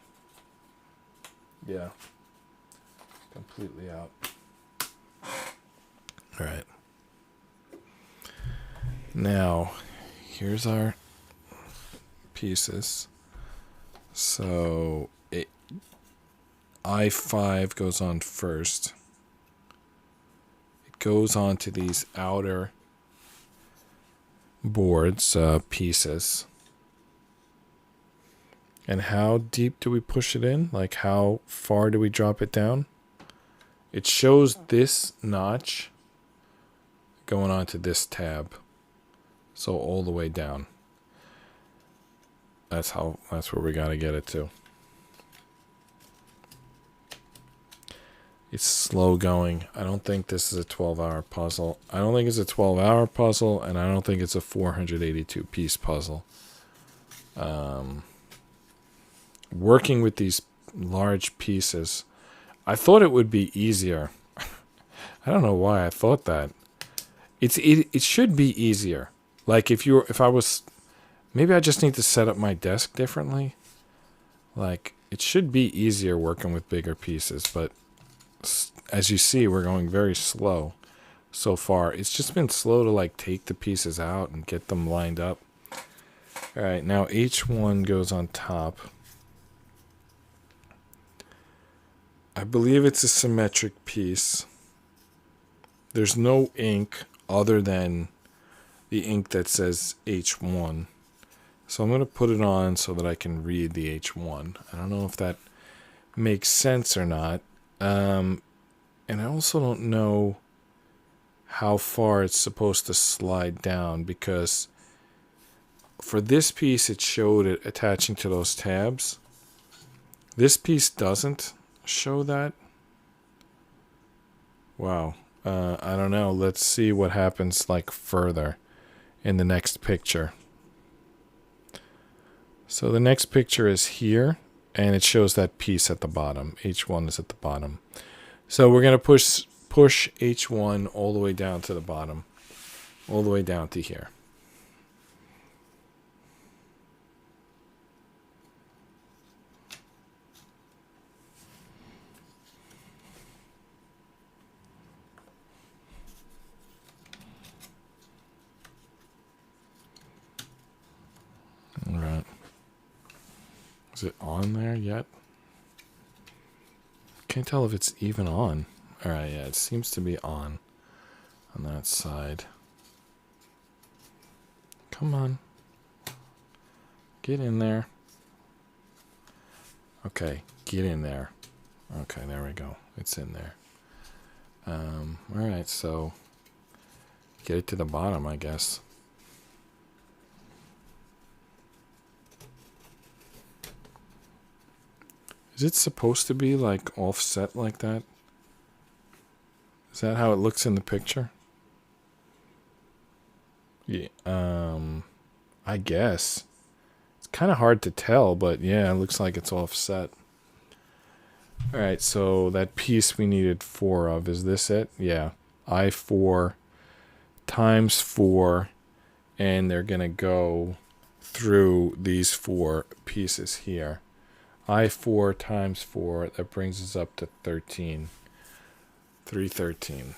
Yeah. Completely out. All right. Now, here's our pieces. So I5 goes on first. It goes on to these outer boards, pieces. And how deep do we push it in? Like how far do we drop it down? It shows this notch going onto this tab. So all the way down. That's where we gotta get it to. It's slow going. I don't think this is a 12-hour puzzle. I don't think it's a 12-hour puzzle, and I don't think it's a 482-piece puzzle. Working with these large pieces, I thought it would be easier. I don't know why I thought that. It should be easier. Like if I was, maybe I just need to set up my desk differently. Like it should be easier working with bigger pieces, but as you see, we're going very slow so far. It's just been slow to like take the pieces out and get them lined up. All right, now H1 goes on top. I believe it's a symmetric piece. There's no ink other than the ink that says H1. So I'm going to put it on so that I can read the H1. I don't know if that makes sense or not. And I also don't know how far it's supposed to slide down, because for this piece it showed it attaching to those tabs. This piece doesn't show that. Wow. I don't know. Let's see what happens like further in the next picture. So the next picture is here, and it shows that piece at the bottom. H1 is at the bottom. So we're going to push H1 all the way down to the bottom, all the way down to here. All right. Is it on there yet? Can't tell if it's even on. All right, yeah, it seems to be on that side. Come on. Get in there. Okay, get in there. Okay, there we go. It's in there. All right, so get it to the bottom, I guess. Is it supposed to be like offset like that? Is that how it looks in the picture? Yeah, I guess. It's kind of hard to tell, but yeah, it looks like it's offset. All right, so that piece we needed 4 of, is this it? Yeah, I4 times 4, and they're going to go through these 4 pieces here. I4 times 4, that brings us up to 13. 313.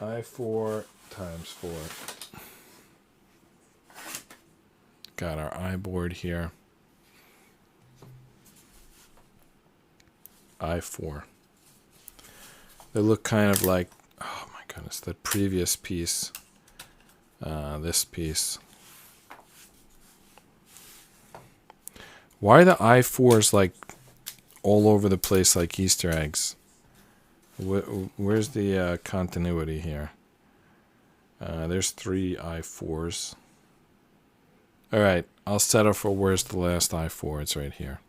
I4 times 4. Got our I board here. I4. They look kind of like, oh my goodness, the previous piece. This piece. Why are the I4s like all over the place like Easter eggs? Where's the continuity here? There's 3 I4s. All right, I'll settle for where's the last I4. It's right here.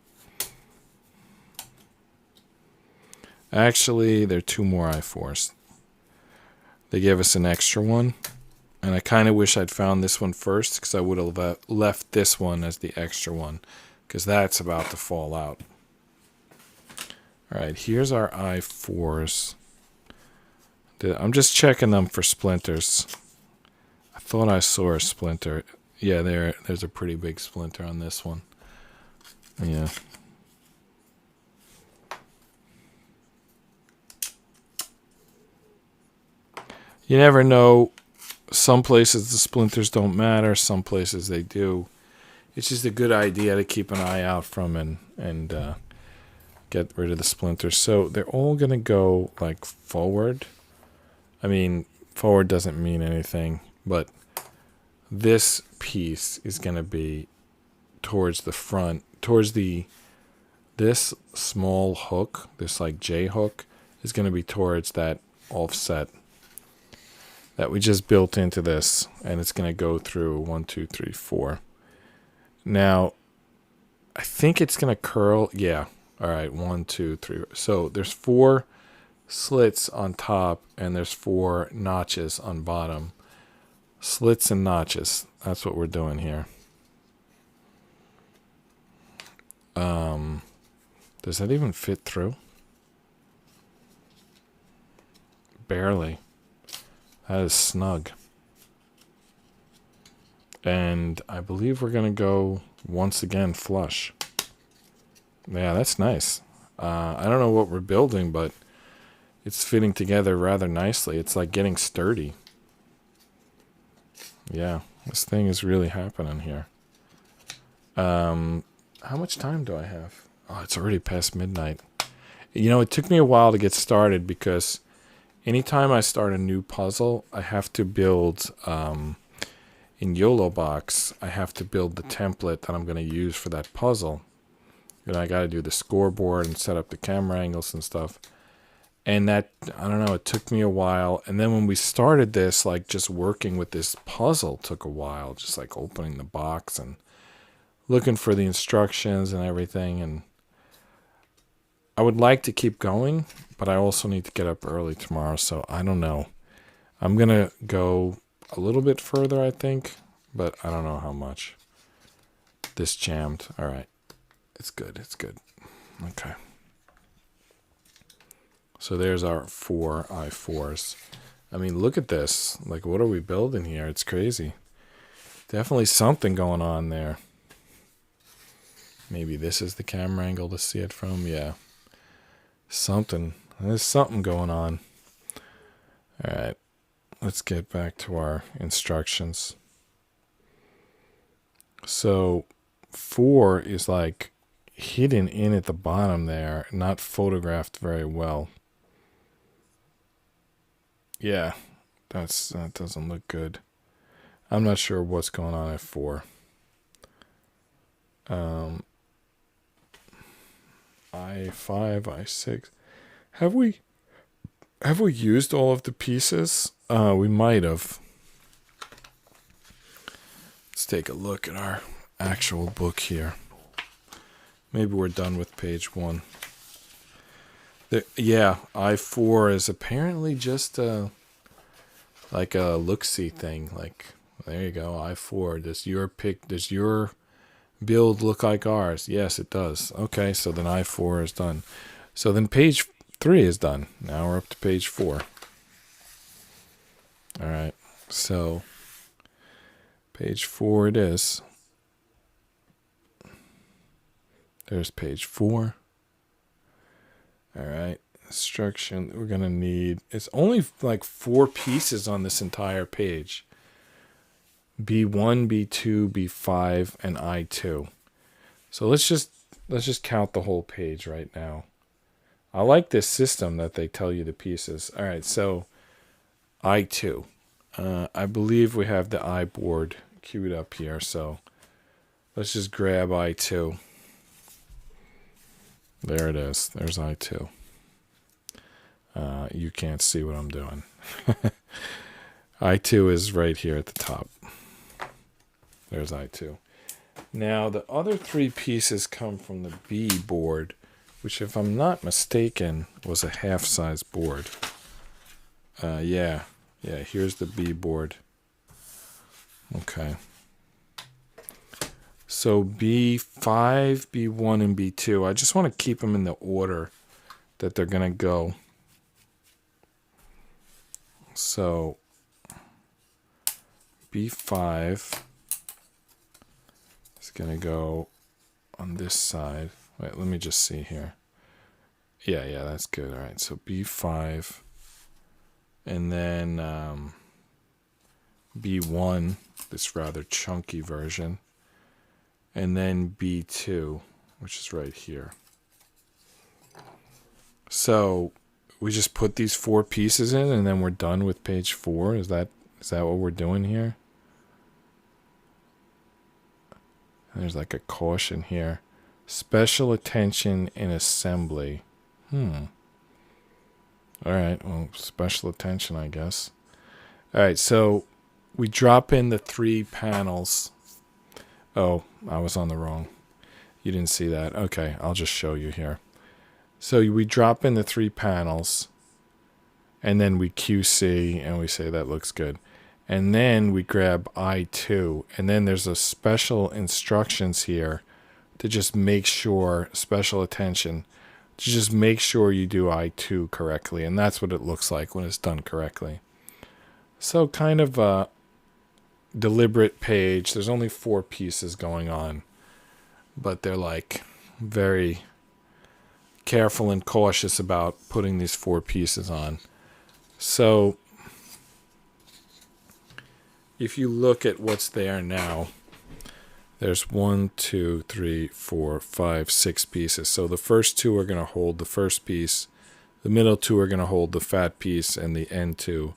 Actually, there are 2 more I4s. They gave us an extra one. And I kind of wish I'd found this one first, because I would have left this one as the extra one, because that's about to fall out. All right, here's our I4s. I'm just checking them for splinters. I thought I saw a splinter. Yeah, there's a pretty big splinter on this one. Yeah. You never know. Some places the splinters don't matter. Some places they do. It's just a good idea to keep an eye out from and get rid of the splinters. So they're all going to go like forward. I mean, forward doesn't mean anything, but this piece is going to be towards the front, towards this small hook, this like J hook, is going to be towards that offset that we just built into this, and it's going to go through 1, 2, 3, 4. Now, I think it's going to curl. Yeah. All right. 1, 2, 3. So there's 4 slits on top, and there's 4 notches on bottom. Slits and notches. That's what we're doing here. Does that even fit through? Barely. That is snug. And I believe we're going to go once again flush. Yeah, that's nice. I don't know what we're building, but it's fitting together rather nicely. It's like getting sturdy. Yeah, this thing is really happening here. How much time do I have? Oh, it's already past midnight. You know, it took me a while to get started because anytime I start a new puzzle, I have to build, in YOLO Box, I have to build the template that I'm going to use for that puzzle. And I got to do the scoreboard and set up the camera angles and stuff. And that, I don't know, it took me a while. And then when we started this, like just working with this puzzle took a while. Just like opening the box and looking for the instructions and everything. And I would like to keep going, but I also need to get up early tomorrow. So I don't know. I'm going to go a little bit further, I think, but I don't know how much. This jammed. All right. It's good. It's good. Okay. So there's our 4 I4s. I mean, look at this. Like, what are we building here? It's crazy. Definitely something going on there. Maybe this is the camera angle to see it from. Yeah. Something. There's something going on. All right. Let's get back to our instructions. So 4 is like hidden in at the bottom there, not photographed very well. Yeah, that doesn't look good. I'm not sure what's going on at 4. I5, I6. Have we used all of the pieces? We might have. Let's take a look at our actual book here. Maybe we're done with page 1. Yeah, I4 is apparently just like a look-see thing. Like, there you go, I4. Does your build look like ours? Yes, it does. Okay, so then I4 is done. So then page 3 is done. Now we're up to page 4. All right, so page 4 it is. There's page 4. All right, instruction. We're going to need, it's only like 4 pieces on this entire page. B1, B2, B5, and I2. So let's just count the whole page right now. I like this system that they tell you the pieces. All right, so I2. I believe we have the I board queued up here, so let's just grab I2. There it is. There's I2. You can't see what I'm doing. I2 is right here at the top. There's I2. Now, the other 3 pieces come from the B board, which, if I'm not mistaken, was a half-size board. Yeah, here's the B board. Okay. So B5, B1, and B2. I just want to keep them in the order that they're going to go. So B5 is going to go on this side. Wait, let me just see here. Yeah, that's good. All right, so B5. And then B1, this rather chunky version. And then B2, which is right here. So we just put these 4 pieces in and then we're done with page 4. Is that Is that what we're doing here? There's like a caution here. Special attention in assembly. All right, well, special attention, I guess. All right, so we drop in the 3 panels. Oh, I was on the wrong. You didn't see that. Okay, I'll just show you here. So we drop in the 3 panels, and then we QC, and we say that looks good. And then we grab I2, and then there's a special instructions here to just make sure, special attention, to just make sure you do I2 correctly. And that's what it looks like when it's done correctly. So kind of a deliberate page. There's only 4 pieces going on, but they're like very careful and cautious about putting these 4 pieces on. So if you look at what's there now, there's 1, 2, 3, 4, 5, 6 pieces. So the first 2 are going to hold the first piece. The middle 2 are going to hold the fat piece, and the end 2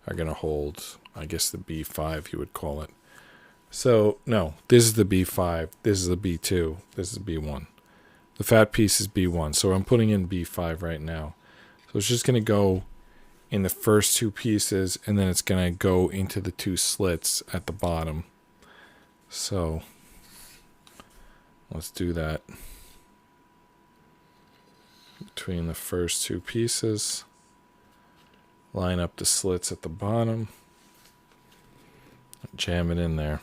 are going to hold, I guess, the B5, you would call it. So, no, this is the B5, this is the B2, this is B1. The fat piece is B1, so I'm putting in B5 right now. So it's just going to go in the first 2 pieces, and then it's going to go into the 2 slits at the bottom. So let's do that. Between the first 2 pieces, line up the slits at the bottom, jam it in there.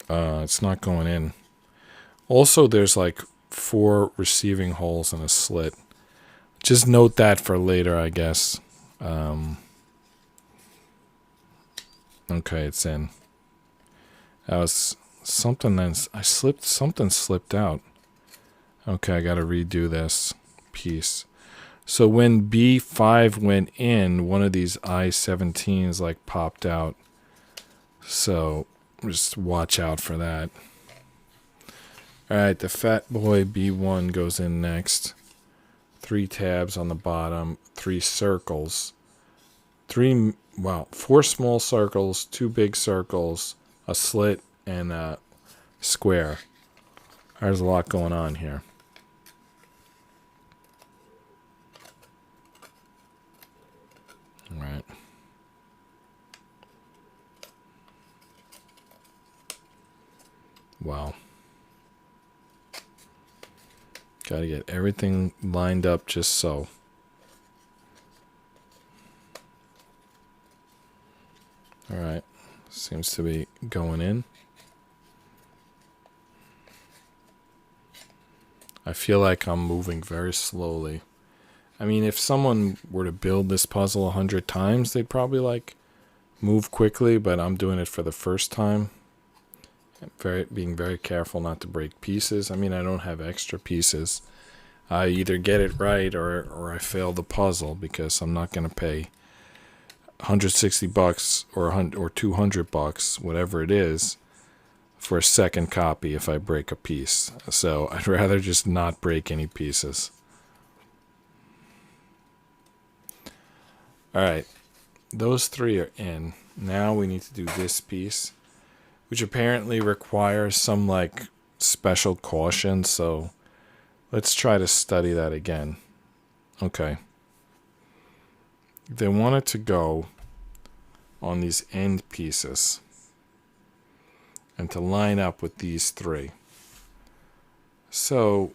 It's not going in. Also, there's like 4 receiving holes in a slit. Just note that for later, I guess. Okay, it's in. That was something something slipped out. Okay, I gotta redo this piece. So when B5 went in, one of these I-17s like popped out. So just watch out for that. Alright, the fat boy B1 goes in next. 3 tabs on the bottom, 3 circles. 4 small circles, 2 big circles, a slit, and a square. There's a lot going on here. All right. Wow. Got to get everything lined up just so. All right. Seems to be going in. I feel like I'm moving very slowly. I mean, if someone were to build this puzzle 100 times, they'd probably like move quickly, but I'm doing it for the first time. Being very careful not to break pieces. I mean, I don't have extra pieces. I either get it right or I fail the puzzle, because I'm not going to pay $160 or $200, whatever it is, for a second copy if I break a piece. So I'd rather just not break any pieces. Alright, those 3 are in. Now we need to do this piece, which apparently requires some like special caution, so let's try to study that again. Okay. They want it to go on these end pieces and to line up with these 3. So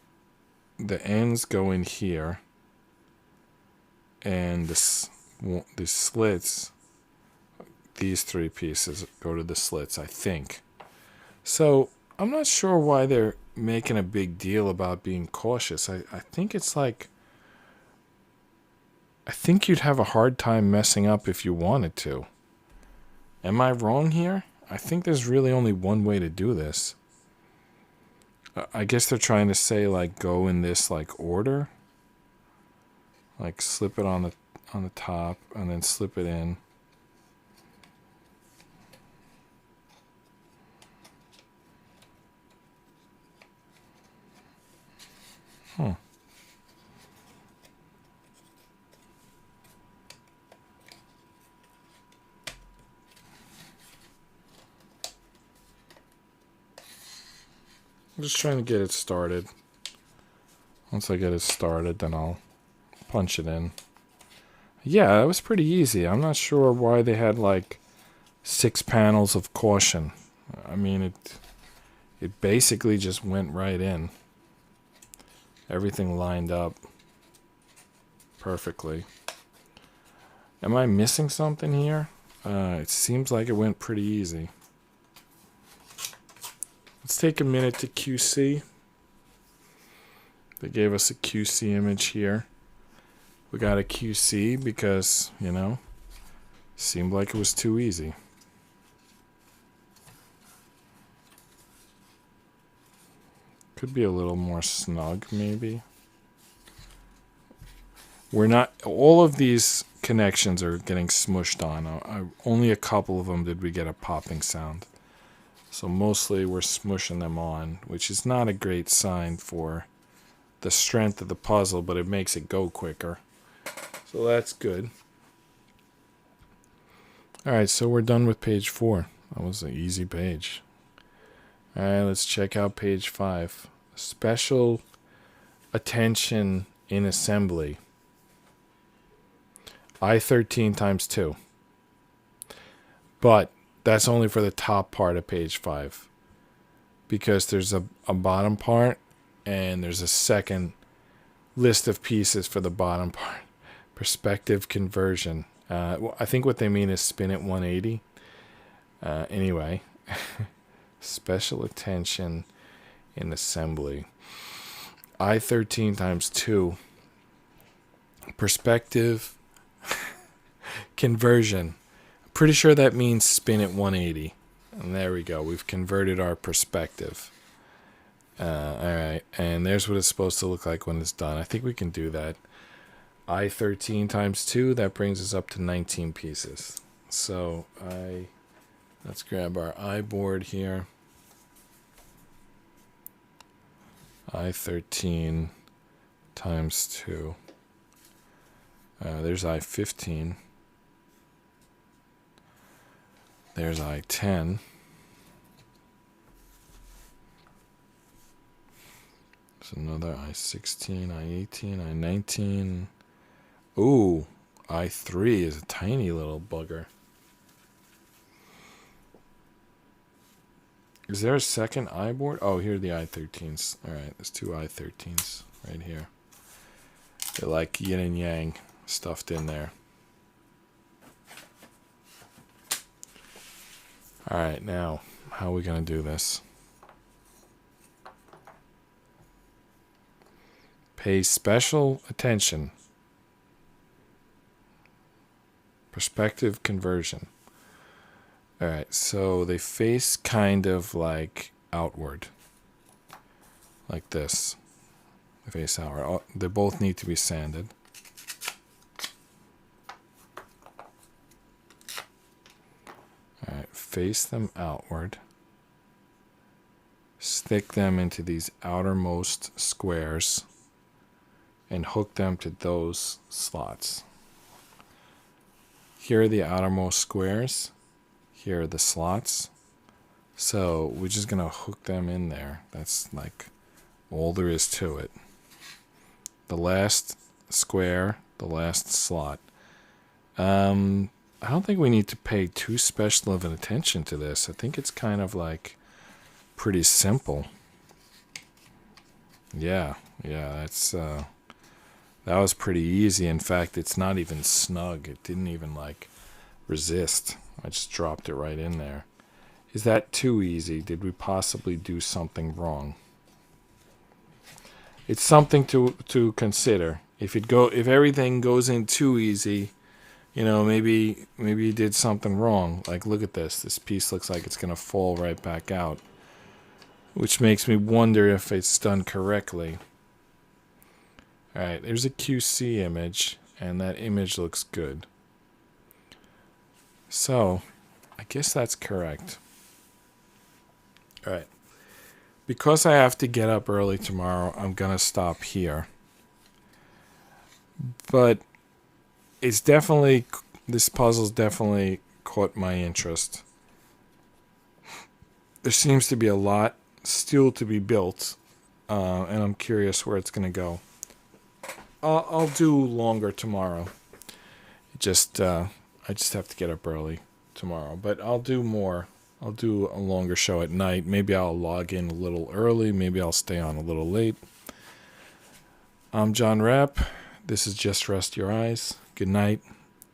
the ends go in here, and the slits, these 3 pieces go to the slits, I think. So I'm not sure why they're making a big deal about being cautious. I think it's like, I think you'd have a hard time messing up if you wanted to. Am I wrong here? I think there's really only one way to do this. I guess they're trying to say like go in this like order. Like slip it on the top and then slip it in. just trying to get it started. Once I get it started, then I'll punch it in. Yeah, that was pretty easy. I'm not sure why they had like 6 panels of caution. I mean, it basically just went right in. Everything lined up perfectly. Am I missing something here? It seems like it went pretty easy. Let's take a minute to QC. They gave us a QC image here. We got a QC because, you know, seemed like it was too easy. Could be a little more snug, maybe. We're not, all of these connections are getting smushed on. Only a couple of them did we get a popping sound. So mostly we're smushing them on, which is not a great sign for the strength of the puzzle, but it makes it go quicker. So that's good. Alright, so we're done with page 4. That was an easy page. Alright, let's check out page 5. Special attention in assembly. I13 times 2. But that's only for the top part of page 5. Because there's a bottom part and there's a second list of pieces for the bottom part. Perspective conversion. Well, I think what they mean is spin at 180. Anyway, special attention in assembly. I13 times 2. Perspective conversion. Pretty sure that means spin at 180. And there we go. We've converted our perspective. Alright, and there's what it's supposed to look like when it's done. I think we can do that. I13 times 2, that brings us up to 19 pieces. So let's grab our I board here. I13 times 2. There's I15. There's I10. There's another I16, I18, I19. Ooh, I3 is a tiny little bugger. Is there a second I board? Oh, here are the I13s. Alright, there's 2 I13s right here. They're like yin and yang stuffed in there. Alright, now, how are we going to do this? Pay special attention. Perspective conversion. Alright, so they face kind of like outward. Like this. They face outward. Oh, they both need to be sanded. Alright, face them outward. Stick them into these outermost squares. And hook them to those slots. Here are the outermost squares. Here are the slots. So we're just going to hook them in there. That's like all there is to it. The last square, the last slot. I don't think we need to pay too special of an attention to this. I think it's kind of like pretty simple. Yeah, that's that was pretty easy. In fact, it's not even snug. It didn't even like resist. I just dropped it right in there. Is that too easy? Did we possibly do something wrong? It's something to consider. If everything goes in too easy, you know, maybe you did something wrong. Like, look at this. This piece looks like it's going to fall right back out. Which makes me wonder if it's done correctly. Alright, there's a QC image, and that image looks good. So, I guess that's correct. Alright. Because I have to get up early tomorrow, I'm going to stop here. But it's definitely, this puzzle's definitely caught my interest. There seems to be a lot still to be built, and I'm curious where it's going to go. I'll do longer tomorrow. I just have to get up early tomorrow, but I'll do more. I'll do a longer show at night. Maybe I'll log in a little early. Maybe I'll stay on a little late. I'm John Rapp. This is Just Rest Your Eyes. Good night.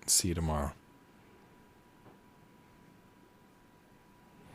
See you tomorrow.